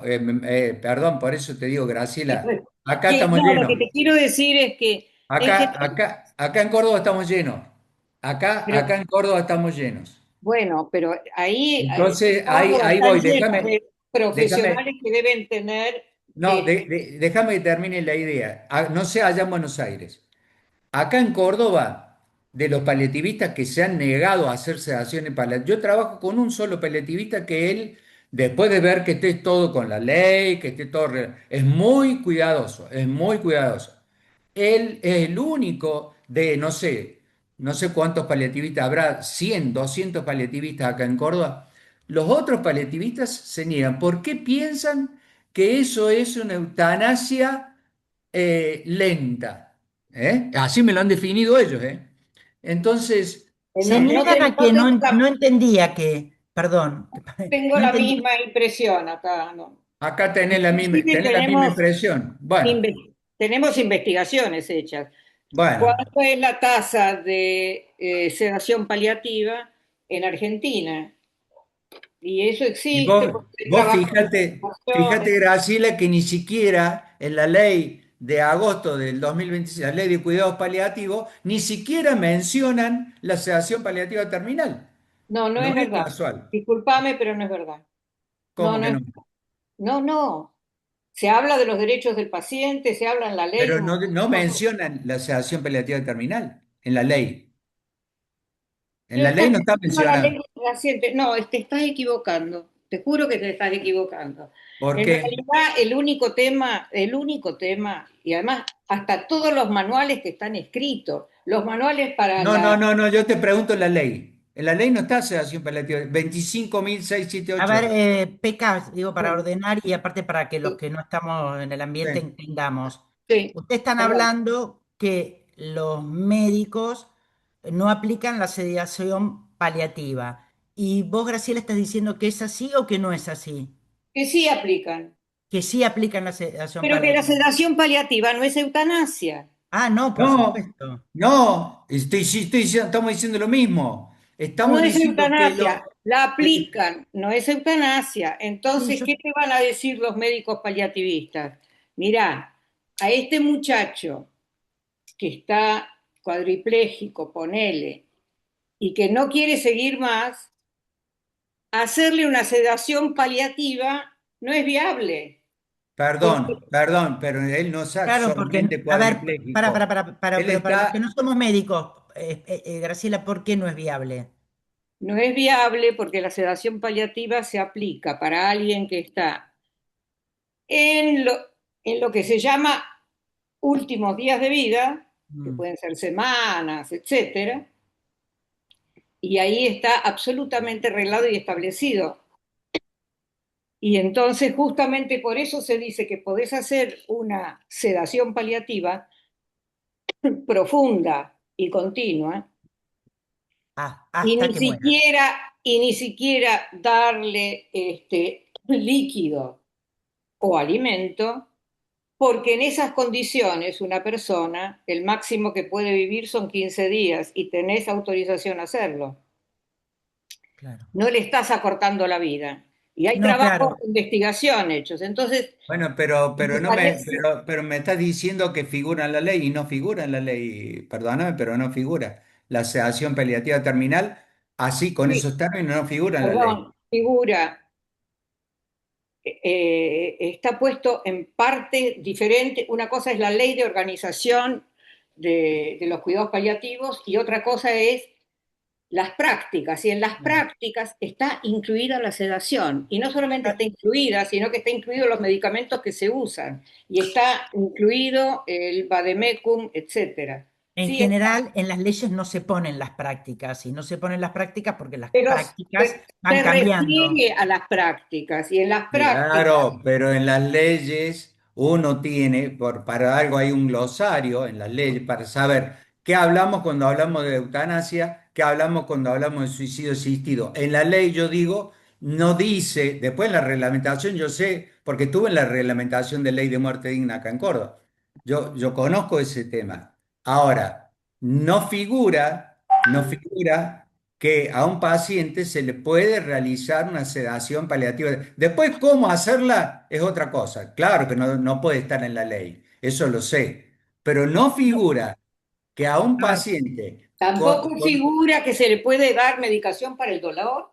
perdón, por eso te digo, Graciela, acá estamos No, lo que llenos. te quiero decir es que en general, Acá en Córdoba estamos llenos. Acá pero en Córdoba estamos llenos. bueno, pero ahí en Entonces, Córdoba ahí están voy. llenos de Déjame, profesionales que deben tener, no, déjame que termine la idea. No sé allá en Buenos Aires. Acá en Córdoba, de los paliativistas que se han negado a hacer sedaciones paliativas, yo trabajo con un solo paliativista que él, después de ver que esté todo con la ley, que esté todo, es muy cuidadoso, es muy cuidadoso. Él es el único de, no sé cuántos paliativistas habrá, 100, 200 paliativistas acá en Córdoba. Los otros paliativistas se niegan. ¿Por qué piensan que eso es una eutanasia lenta? Así me lo han definido ellos, ¿eh? Entonces, Se no, niegan a no que no, tengo no entendía que, perdón, tengo no la entendí. misma impresión acá, ¿no? acá Inclusive tenés la misma impresión. Bueno, tenemos investigaciones hechas. bueno. ¿Cuánto es la tasa de sedación paliativa en Argentina? Y eso Y existe vos, porque se vos trabaja con fíjate, investigaciones. Graciela, que ni siquiera en la ley de agosto del 2026, la ley de cuidados paliativos, ni siquiera mencionan la sedación paliativa terminal. No, no No es es verdad. casual. Disculpame, pero no es verdad. No, ¿Cómo no que es no? verdad. No, no. Se habla de los derechos del paciente, se habla en la ley Pero un montón no de cosas. mencionan la sedación paliativa terminal en la ley. En Pero la ley estás no está pensando la mencionado. ley reciente. No, te estás equivocando. Te juro que te estás equivocando. ¿Por En qué? realidad, el único tema, y además hasta todos los manuales que están escritos, los manuales para la... No, yo te pregunto en la ley. En la ley no está sedación paliativa. 25.678. A ver, Peca, digo, para Bueno, ordenar y aparte para que los sí, que no estamos en el ambiente Sí, entendamos. sí, Ustedes están perdón. hablando que los médicos no aplican la sedación paliativa. Y vos, Graciela, estás diciendo que es así o que no es así. Que sí aplican, Que sí aplican la sedación pero que la paliativa. sedación paliativa no es eutanasia. Ah, no, por No, supuesto. no, estamos diciendo lo mismo. No Estamos es diciendo que eutanasia, la aplican, no es eutanasia. Sí, Entonces, yo ¿qué te van a decir los médicos paliativistas? mirá, a este muchacho que está cuadripléjico, ponele, y que no quiere seguir más, hacerle una sedación paliativa no es viable, porque Perdón, pero él no está Claro, porque, solamente a ver, cuadripléjico. Él pero para los que está, no somos médicos, Graciela, ¿por qué no es viable? no es viable porque la sedación paliativa se aplica para alguien que está en lo, en lo que se llama últimos días de vida, que Mm. pueden ser semanas, etcétera, y ahí está absolutamente arreglado y establecido. Y entonces justamente por eso se dice que podés hacer una sedación paliativa profunda y continua Hasta que muera. y ni siquiera darle líquido o alimento, porque en esas condiciones una persona, el máximo que puede vivir son 15 días y tenés autorización a hacerlo. Claro. No le estás acortando la vida. Y hay No, trabajos claro. de investigación hechos. Entonces, bueno, me parece, pero me estás diciendo que figura en la ley y no figura en la ley, perdóname, pero no figura. La sedación paliativa terminal, así con sí, esos términos, no figura en la ley. perdón, figura, está puesto en parte diferente. Una cosa es la ley de organización de los cuidados paliativos y otra cosa es las prácticas. Y en las prácticas está incluida la sedación. Y no solamente está incluida, sino que está incluido los medicamentos que se usan. Y está incluido el vademecum, etcétera. En Sí, general, en las leyes no se ponen las prácticas, y no se ponen las prácticas porque las pero prácticas van se cambiando. refiere a las prácticas. Y en las prácticas, Claro, pero en las leyes uno tiene, para algo hay un glosario en las leyes para saber qué hablamos cuando hablamos de eutanasia, qué hablamos cuando hablamos de suicidio asistido. En la ley yo digo, no dice, después en la reglamentación yo sé, porque estuve en la reglamentación de ley de muerte digna acá en Córdoba. Yo conozco ese tema. Ahora, no figura que a un paciente se le puede realizar una sedación paliativa. Después, cómo hacerla es otra cosa. Claro que no puede estar en la ley, eso lo sé, pero no figura que a un A ver, paciente tampoco figura que se le puede dar medicación para el dolor.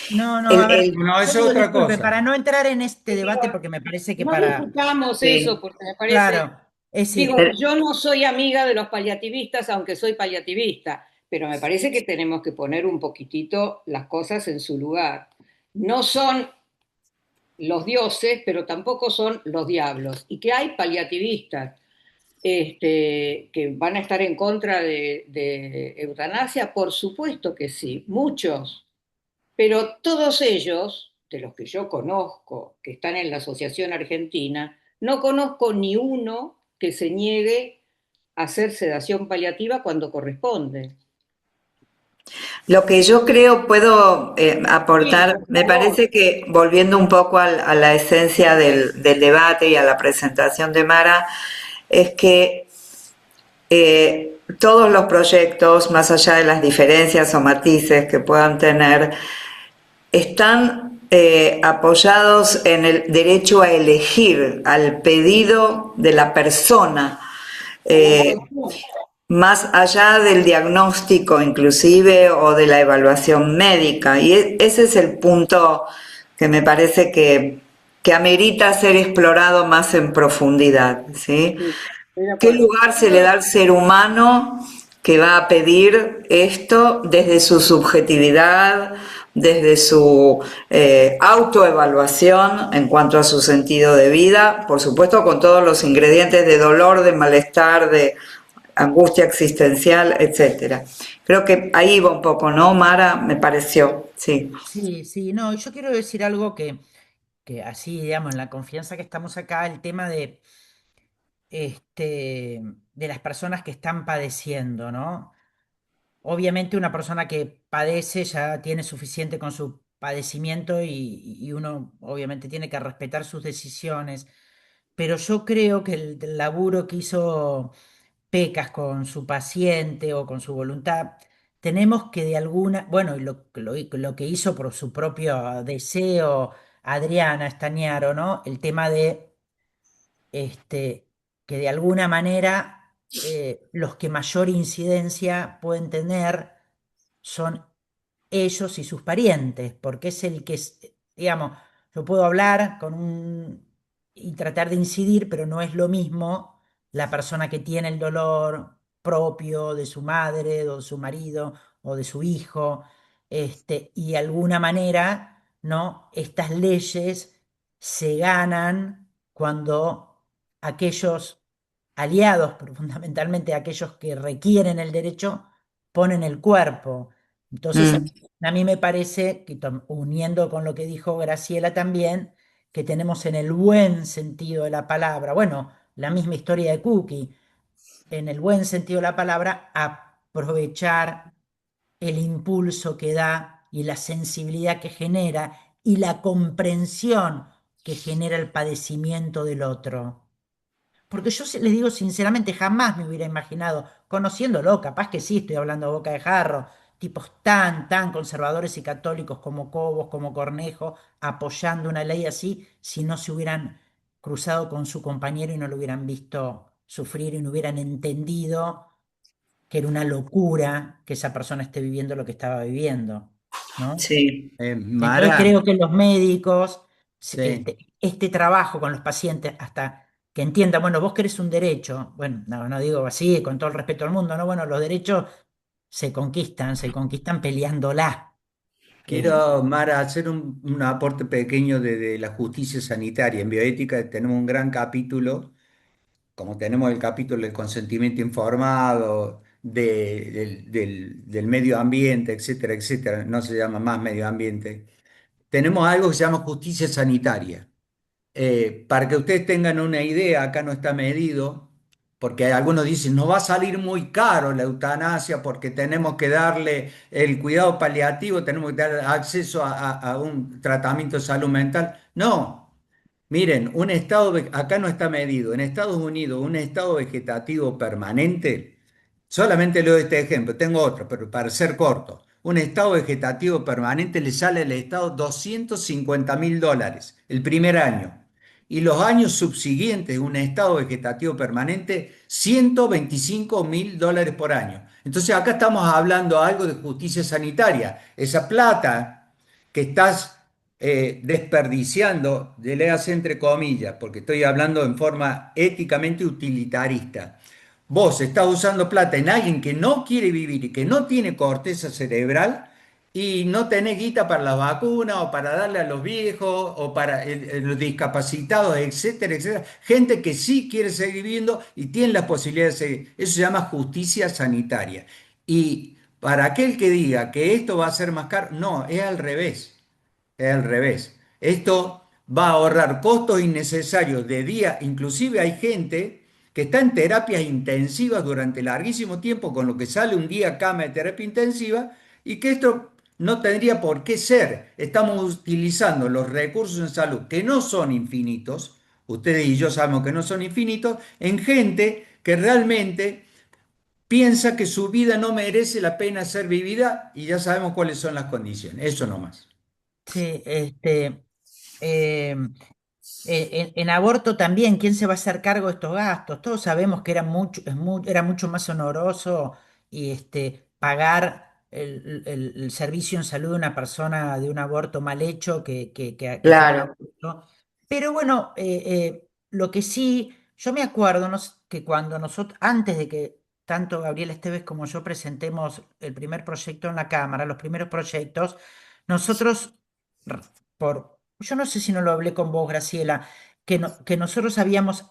no, a El, ver, el- no, yo eso es digo, otra disculpe, cosa. para no entrar en este Digo, debate, porque me parece que no para, discutamos eso, sí, porque me parece, claro, es digo, decir, pero- yo no soy amiga de los paliativistas, aunque soy paliativista, pero me parece que tenemos que poner un poquitito las cosas en su lugar. No son los dioses, pero tampoco son los diablos. Y que hay paliativistas que van a estar en contra de eutanasia, por supuesto que sí, muchos. Pero todos ellos, de los que yo conozco, que están en la Asociación Argentina, no conozco ni uno que se niegue a hacer sedación paliativa cuando corresponde. lo que yo creo puedo Sí, aportar, por me favor. parece que volviendo un poco a la esencia del debate y a la presentación de Mara, es que todos los proyectos, más allá de las diferencias o matices que puedan tener, están apoyados en el derecho a elegir, al pedido de la persona, A la eh, elección. más allá del diagnóstico inclusive o de la evaluación médica. Y ese es el punto que me parece que amerita ser explorado más en profundidad, ¿sí? Sí, estoy de ¿Qué acuerdo. lugar se le da al ser humano que va a pedir esto desde su subjetividad, desde su autoevaluación en cuanto a su sentido de vida, por supuesto con todos los ingredientes de dolor, de malestar, de angustia existencial, etcétera? Creo que ahí va un poco, ¿no, Mara? Me pareció, sí. sí, sí, no, yo quiero decir algo que así, digamos, en la confianza que estamos acá, el tema de las personas que están padeciendo, ¿no? Obviamente una persona que padece ya tiene suficiente con su padecimiento y uno obviamente tiene que respetar sus decisiones, pero yo creo que el laburo que hizo Pecas con su paciente o con su voluntad, tenemos que de alguna, bueno, y lo que hizo por su propio deseo Adriana Estañaro, ¿no? El tema de que de alguna manera los que mayor incidencia pueden tener son ellos y sus parientes, porque es el que, digamos, yo puedo hablar y tratar de incidir, pero no es lo mismo la persona que tiene el dolor propio de su madre, o de su marido, o de su hijo, y de alguna manera, ¿no? Estas leyes se ganan cuando aquellos aliados, pero fundamentalmente aquellos que requieren el derecho, ponen el cuerpo. Entonces, Mm, a mí me parece, que uniendo con lo que dijo Graciela también, que tenemos en el buen sentido de la palabra, bueno, la misma historia de Cookie, en el buen sentido de la palabra, aprovechar el impulso que da y la sensibilidad que genera y la comprensión que genera el padecimiento del otro. Porque yo les digo sinceramente, jamás me hubiera imaginado, conociéndolo, capaz que sí, estoy hablando a boca de jarro, tipos tan conservadores y católicos como Cobos, como Cornejo, apoyando una ley así, si no se hubieran cruzado con su compañero y no lo hubieran visto sufrir y no hubieran entendido que era una locura que esa persona esté viviendo lo que estaba viviendo, ¿no? sí, Entonces Mara, creo que los médicos, sí. este trabajo con los pacientes, hasta que entiendan, bueno, vos querés un derecho, bueno, no digo así, con todo el respeto al mundo, ¿no? Bueno, los derechos se conquistan peleándola. Eh, Quiero, Mara, hacer un aporte pequeño de la justicia sanitaria. En bioética tenemos un gran capítulo, como tenemos el capítulo del consentimiento informado, del medio ambiente, etcétera, etcétera. No se llama más medio ambiente. Tenemos algo que se llama justicia sanitaria. Para que ustedes tengan una idea, acá no está medido, porque algunos dicen, no va a salir muy caro la eutanasia porque tenemos que darle el cuidado paliativo, tenemos que dar acceso a un tratamiento de salud mental. No, miren, acá no está medido, en Estados Unidos un estado vegetativo permanente, solamente le doy este ejemplo, tengo otro, pero para ser corto, un estado vegetativo permanente le sale al Estado $250.000 el primer año. Y los años subsiguientes, un estado vegetativo permanente, $125.000 por año. Entonces acá estamos hablando algo de justicia sanitaria. Esa plata que estás desperdiciando, de léase entre comillas, porque estoy hablando en forma éticamente utilitarista. Vos estás usando plata en alguien que no quiere vivir y que no tiene corteza cerebral y no tenés guita para las vacunas o para darle a los viejos o para los discapacitados, etcétera, etcétera. Gente que sí quiere seguir viviendo y tiene las posibilidades de seguir. Eso se llama justicia sanitaria. Y para aquel que diga que esto va a ser más caro, no, es al revés. Es al revés. Esto va a ahorrar costos innecesarios de día. Inclusive hay gente que está en terapias intensivas durante larguísimo tiempo, con lo que sale un día cama de terapia intensiva, y que esto no tendría por qué ser. Estamos utilizando los recursos en salud, que no son infinitos, ustedes y yo sabemos que no son infinitos, en gente que realmente piensa que su vida no merece la pena ser vivida y ya sabemos cuáles son las condiciones. Eso nomás. sí, em, en aborto también, ¿quién se va a hacer cargo de estos gastos? Todos sabemos que era mucho más honoroso y pagar el servicio en salud de una persona de un aborto mal hecho que fuera un claro. aborto. Pero bueno, lo que sí, yo me acuerdo que cuando nosotros, antes de que tanto Gabriel Esteves como yo presentemos el primer proyecto en la Cámara, los primeros proyectos, nosotros, r- yo no sé si no lo hablé con vos, Graciela, que nosotros habíamos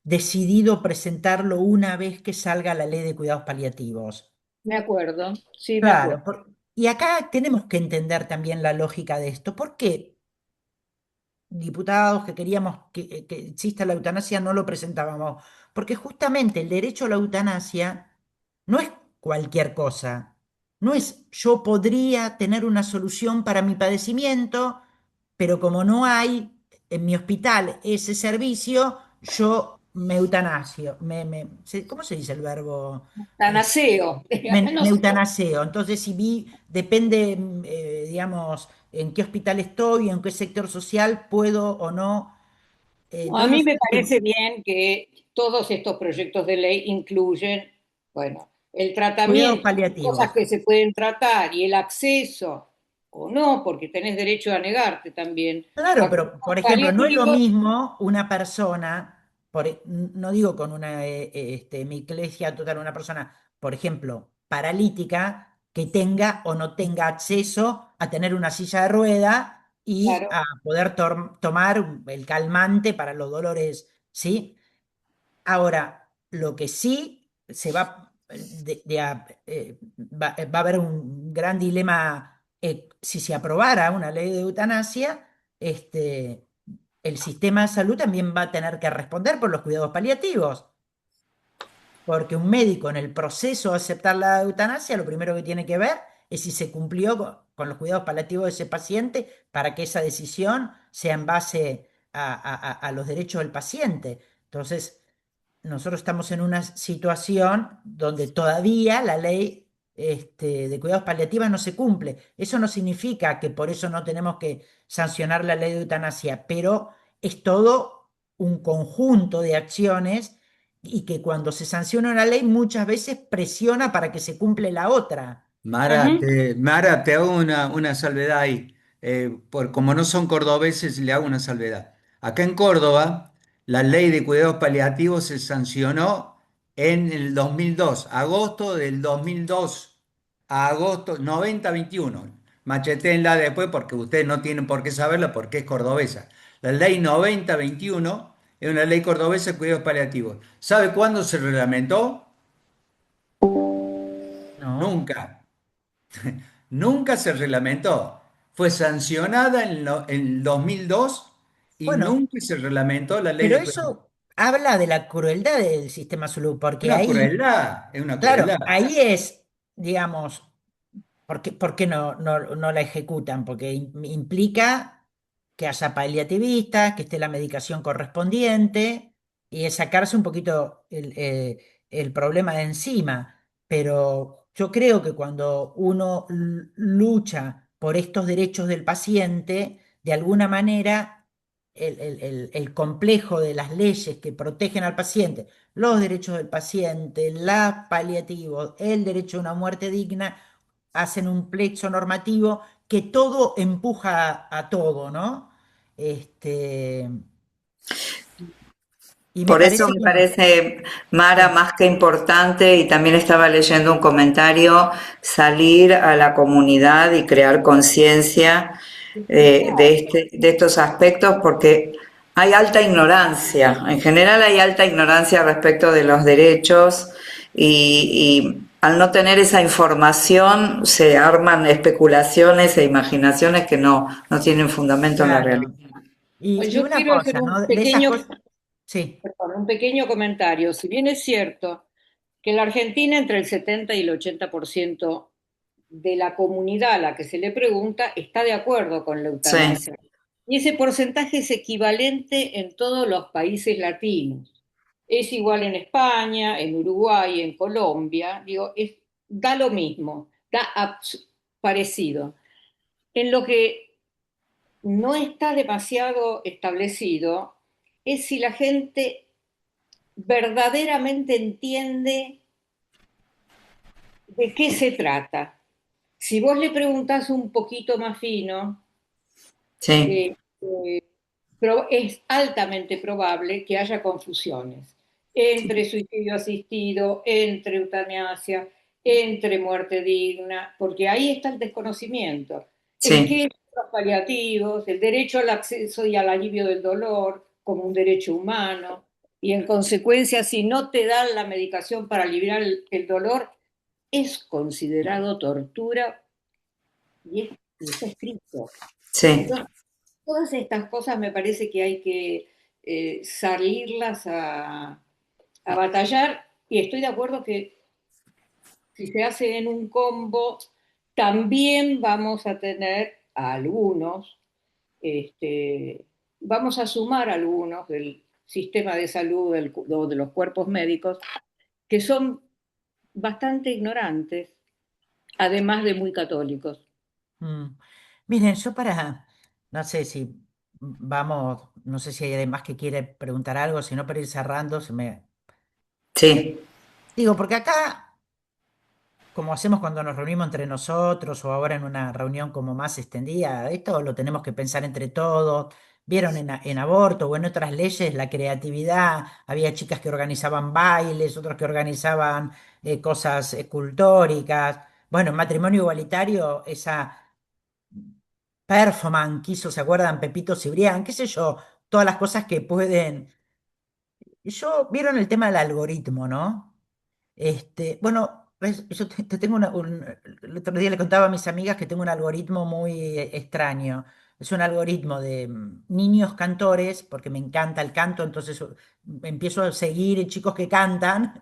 decidido presentarlo una vez que salga la ley de cuidados paliativos. Me acuerdo, sí, me Claro, acuerdo. y acá tenemos que entender también la lógica de esto. ¿Por qué diputados que queríamos que exista la eutanasia no lo presentábamos? Porque justamente el derecho a la eutanasia no es cualquier cosa. No es yo podría tener una solución para mi padecimiento, pero como no hay en mi hospital ese servicio, yo me eutanasio. ¿Cómo se dice el verbo? Tanaseo, Me no sé. eutanaseo. Entonces, si depende, digamos, en qué hospital estoy, en qué sector social puedo o no A yo no mí sé me si parece bien que todos estos proyectos de ley incluyen, bueno, el cuidados tratamiento, cosas paliativos. que se pueden tratar y el acceso o no, porque tenés derecho a negarte también Claro, a pero cuidados por ejemplo, no es lo paliativos. mismo una persona, no digo con una hemiplegia total, una persona, por ejemplo, paralítica, que tenga o no tenga acceso a tener una silla de rueda y Claro. a poder tomar el calmante para los dolores, ¿sí? Ahora, lo que sí se va, va a haber un gran dilema si se aprobara una ley de eutanasia, este, el sistema de salud también va a tener que responder por los cuidados paliativos, porque un médico en el proceso de aceptar la eutanasia, lo primero que tiene que ver es si se cumplió con los cuidados paliativos de ese paciente para que esa decisión sea en base a los derechos del paciente. Entonces, nosotros estamos en una situación donde todavía la ley de cuidados paliativos no se cumple. Eso no significa que por eso no tenemos que sancionar la ley de eutanasia, pero es todo un conjunto de acciones y que cuando se sanciona una ley muchas veces presiona para que se cumple la otra. Ujú. Mara, te hago una salvedad ahí. Como no son cordobeses, le hago una salvedad. Acá en Córdoba, la ley de cuidados paliativos se sancionó en el 2002, agosto del 2002, a agosto 90-21. Macheténla después porque ustedes no tienen por qué saberla porque es cordobesa. La ley 90-21 es una ley cordobesa de cuidados paliativos. ¿Sabe cuándo se reglamentó? ¿No? Nunca. Nunca se reglamentó. Fue sancionada en el 2002 y Bueno, nunca se reglamentó la ley pero de cuidados. eso habla de la crueldad del sistema de salud, porque Una ahí, crueldad, es una claro, crueldad. ahí es, digamos, ¿por qué no la ejecutan? Porque implica que haya paliativistas, que esté la medicación correspondiente y es sacarse un poquito el problema de encima. Pero yo creo que cuando uno lucha por estos derechos del paciente, de alguna manera el complejo de las leyes que protegen al paciente, los derechos del paciente, las paliativos, el derecho a una muerte digna, hacen un plexo normativo que todo empuja a todo, ¿no? Este, y me Por eso parece me que parece, Mara, sí, más que importante, y también estaba leyendo un comentario, salir a la comunidad y crear conciencia de estos aspectos, porque hay alta ignorancia. En general hay alta ignorancia respecto de los derechos y al no tener esa información se arman especulaciones e imaginaciones que no tienen fundamento en la realidad. claro. Y Yo una quiero hacer cosa, ¿no? De esas cosas, sí, perdón, un pequeño comentario. Si bien es cierto que en la Argentina entre el 70 y el 80% de la comunidad a la que se le pregunta está de acuerdo con la Sí, eutanasia. Y ese porcentaje es equivalente en todos los países latinos. Es igual en España, en Uruguay, en Colombia. Digo, da lo mismo, parecido. En lo que no está demasiado establecido es si la gente verdaderamente entiende de qué se trata. Si vos le preguntás un poquito más fino, sí, eh, pero es altamente probable que haya confusiones entre suicidio asistido, entre eutanasia, entre muerte digna, porque ahí está el desconocimiento. En sí. qué son los paliativos, el derecho al acceso y al alivio del dolor como un derecho humano, y en consecuencia, si no te dan la medicación para aliviar el dolor, es considerado tortura y está escrito. Sí, Entonces, todas estas cosas me parece que hay que salirlas a batallar y estoy de acuerdo que si se hace en un combo, también vamos a tener a algunos, vamos a sumar a algunos del sistema de salud o de los cuerpos médicos que son bastante ignorantes, además de muy católicos. mm. Miren, yo no sé si vamos, no sé si hay alguien más que quiere preguntar algo, si no, para ir cerrando, se me... Sí, Digo, porque acá, como hacemos cuando nos reunimos entre nosotros o ahora en una reunión como más extendida, esto lo tenemos que pensar entre todos. Vieron en aborto o en otras leyes la creatividad, había chicas que organizaban bailes, otros que organizaban cosas escultóricas. Bueno, en matrimonio igualitario, esa performance que hizo, ¿se acuerdan? Pepito Cibrián, qué sé yo, todas las cosas que pueden. Vieron el tema del algoritmo, ¿no? Bueno, yo te tengo el otro día le contaba a mis amigas que tengo un algoritmo muy extraño. Es un algoritmo de niños cantores, porque me encanta el canto, entonces empiezo a seguir chicos que cantan,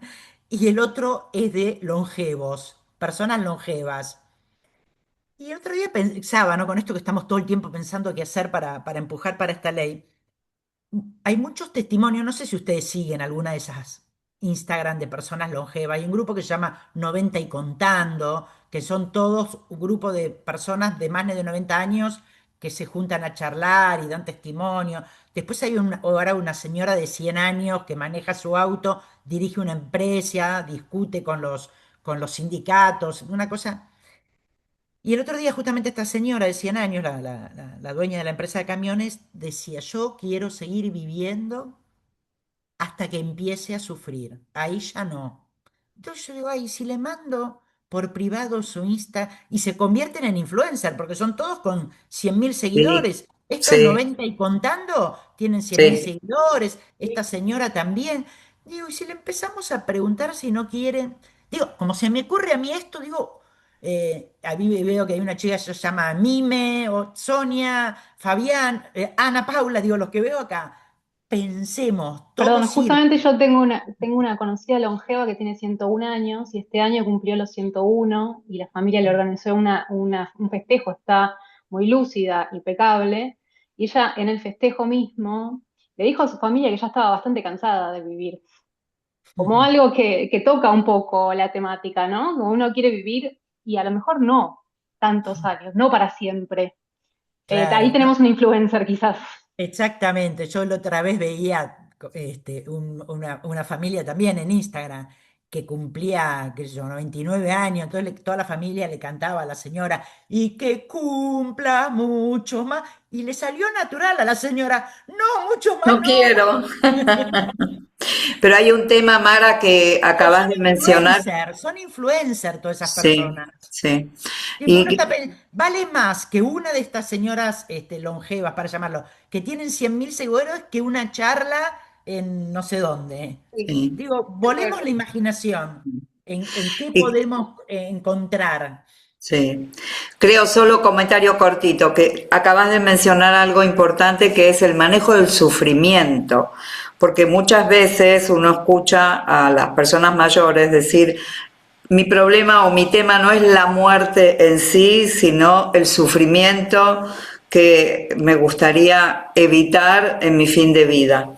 y el otro es de longevos, personas longevas. Y el otro día pensaba, ¿no? Con esto que estamos todo el tiempo pensando qué hacer para empujar para esta ley. Hay muchos testimonios, no sé si ustedes siguen alguna de esas Instagram de personas longevas. Hay un grupo que se llama 90 y Contando, que son todos un grupo de personas de más de 90 años que se juntan a charlar y dan testimonio. Después hay ahora una señora de 100 años que maneja su auto, dirige una empresa, discute con los sindicatos, una cosa. Y el otro día justamente esta señora de 100 años, la dueña de la empresa de camiones, decía, yo quiero seguir viviendo hasta que empiece a sufrir. Ahí ya no. Entonces yo digo, ay, si le mando por privado su Insta y se convierten en influencer, porque son todos con 100.000 sí, seguidores. Estos sí, 90 y contando tienen 100.000 sí. seguidores, esta señora también. Digo, y si le empezamos a preguntar si no quieren, digo, como se me ocurre a mí esto, digo, a mí veo que hay una chica que se llama Mime, o Sonia, Fabián, Ana Paula, digo, los que veo acá. Pensemos, todo Perdón, sirve. justamente yo tengo una conocida longeva que tiene 101 años y este año cumplió los 101 y la familia le organizó un festejo, está muy lúcida, impecable, y ella en el festejo mismo le dijo a su familia que ya estaba bastante cansada de vivir, como algo que toca un poco la temática, ¿no? Como uno quiere vivir y a lo mejor no tantos años, no para siempre. Ahí Claro, tenemos un influencer quizás. exactamente. Yo la otra vez veía una familia también en Instagram que cumplía, qué sé yo, 99 años, entonces toda la familia le cantaba a la señora y que cumpla mucho más. Y le salió natural a la señora, no, mucho más No quiero. no. Pero hay un tema, Mara, que Pero acabas de mencionar. son influencers todas esas Sí, personas. sí. Sí, porque uno Y vale más que una de estas señoras longevas, para llamarlo, que tienen 100.000 seguidores, que una charla en no sé dónde. Sí, sí. Digo, de volemos acuerdo. la imaginación. ¿En qué Y podemos encontrar? sí, creo solo comentario cortito, que acabas de mencionar algo importante que es el manejo del sufrimiento, porque muchas veces uno escucha a las personas mayores decir, mi problema o mi tema no es la muerte en sí, sino el sufrimiento que me gustaría evitar en mi fin de vida.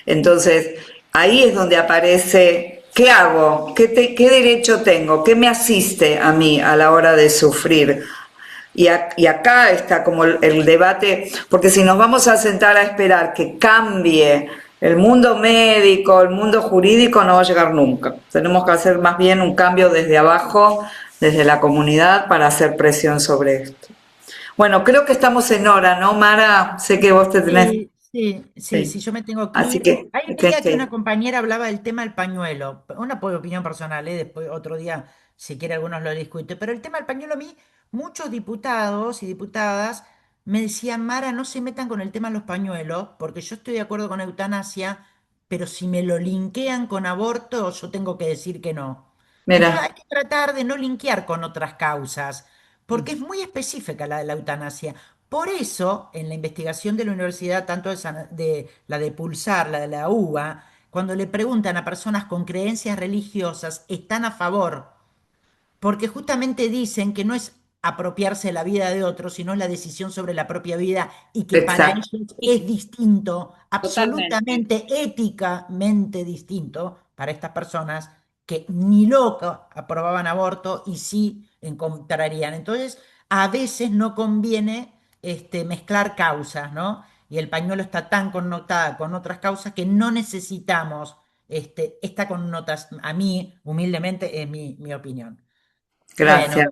Entonces, ahí es donde aparece, ¿qué hago? ¿Qué derecho tengo? ¿Qué me asiste a mí a la hora de sufrir? Y acá está como el debate, porque si nos vamos a sentar a esperar que cambie el mundo médico, el mundo jurídico, no va a llegar nunca. Tenemos que hacer más bien un cambio desde abajo, desde la comunidad, para hacer presión sobre esto. Bueno, creo que estamos en hora, ¿no, Mara? Sé que vos te tenés... Sí, sí, sí, Sí. sí, yo me tengo que Así ir. que, Ahí que veía que una sí. compañera hablaba del tema del pañuelo, una opinión personal, después otro día, si quiere, algunos lo discuten, pero el tema del pañuelo a mí, muchos diputados y diputadas me decían, Mara, no se metan con el tema de los pañuelos, porque yo estoy de acuerdo con eutanasia, pero si me lo linkean con aborto, yo tengo que decir que no. Entonces Mira, hay que tratar de no linkear con otras causas, porque es muy específica la de la eutanasia. Por eso, en la investigación de la universidad, tanto de la de Pulsar, la de la UBA, cuando le preguntan a personas con creencias religiosas, están a favor, porque justamente dicen que no es apropiarse la vida de otros, sino la decisión sobre la propia vida y que para exacto. ellos es distinto, Totalmente. absolutamente éticamente distinto para estas personas que ni loco aprobaban aborto y sí encontrarían. Entonces, a veces no conviene mezclar causas, ¿no? y el pañuelo está tan connotada con otras causas que no necesitamos esta connotación. A mí, humildemente, es mi opinión. Gracias. Bueno,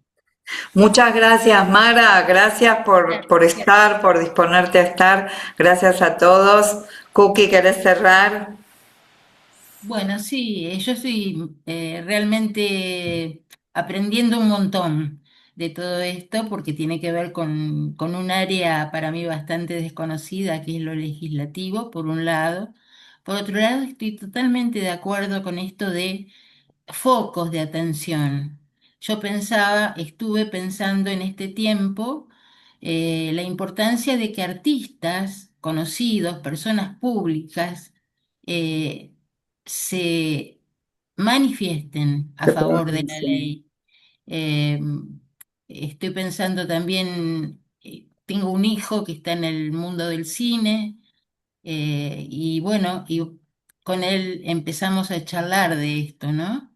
Muchas gracias, Mara. Gracias por estar, por disponerte a estar. Gracias a todos. Cookie, ¿querés cerrar? Bueno, sí, yo estoy realmente aprendiendo un montón de todo esto porque tiene que ver con un área para mí bastante desconocida, que es lo legislativo, por un lado. Por otro lado, estoy totalmente de acuerdo con esto de focos de atención. Yo estuve pensando en este tiempo la importancia de que artistas conocidos, personas públicas, eh, se manifiesten a favor de la Sí. ley. Eh, Estoy pensando también, tengo un hijo que está en el mundo del cine, y bueno, y con él empezamos a charlar de esto, ¿no?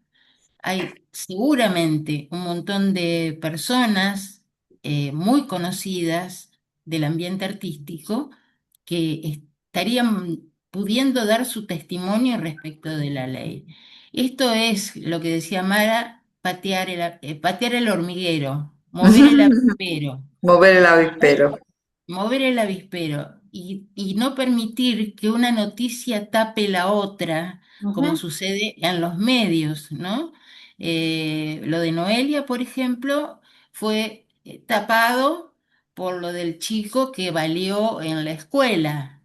Hay seguramente un montón de personas muy conocidas del ambiente artístico que estarían pudiendo dar su testimonio respecto de la ley. Esto es lo que decía Mara, patear el hormiguero, mover el avispero. Mover el avispero. Mover el avispero y no permitir que una noticia tape la otra, como Ujú. sucede en los medios, ¿no? Lo de Noelia, por ejemplo, fue tapado por lo del chico que valió en la escuela.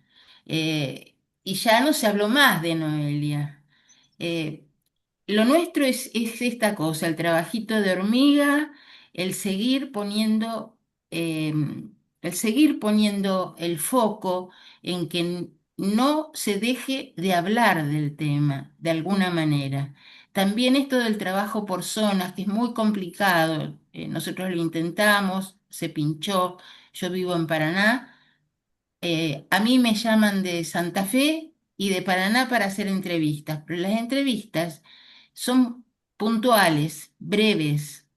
Y ya no se habló más de Noelia. Eh, lo nuestro es esta cosa, el trabajito de hormiga, el seguir poniendo, eh, el seguir poniendo el foco en que no se deje de hablar del tema de alguna manera. También esto del trabajo por zonas, que es muy complicado. Nosotros lo intentamos, se pinchó. Yo vivo en Paraná. A mí me llaman de Santa Fe y de Paraná para hacer entrevistas, pero las entrevistas son puntuales, breves.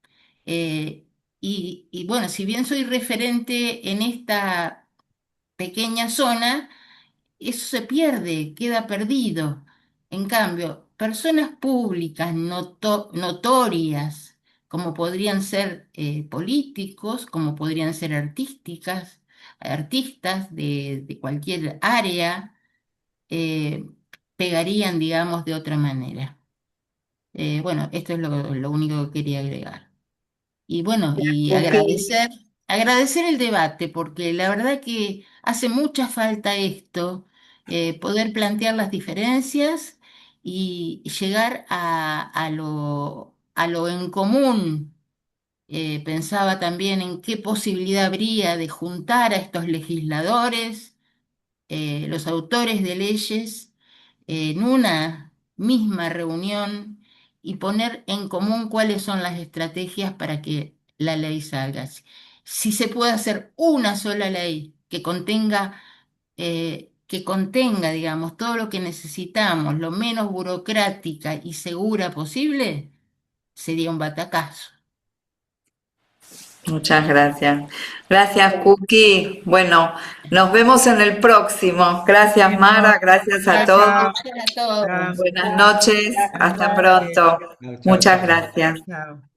Y bueno, si bien soy referente en esta pequeña zona, eso se pierde, queda perdido. En cambio, personas públicas notorias, como podrían ser políticos, como podrían ser artistas de cualquier área, eh, pegarían, digamos, de otra manera. Bueno, esto es lo único que quería agregar. Y bueno, y Cookie. agradecer el debate, porque la verdad que hace mucha falta esto, poder plantear las diferencias y llegar a lo en común. Pensaba también en qué posibilidad habría de juntar a estos legisladores, los autores de leyes, en una misma reunión y poner en común cuáles son las estrategias para que la ley salga. Si se puede hacer una sola ley que contenga, digamos, todo lo que necesitamos, lo menos burocrática y segura posible, sería un batacazo. Muchas gracias. Gracias, Cookie. Bueno, nos vemos en el próximo. Gracias, Mara. bueno, Gracias a chao, Gracias, todos. chao. gracias a todos. Gracias. Buenas noches. Buenas Hasta noches. pronto. Chao, chao, Muchas chao. gracias. Chao.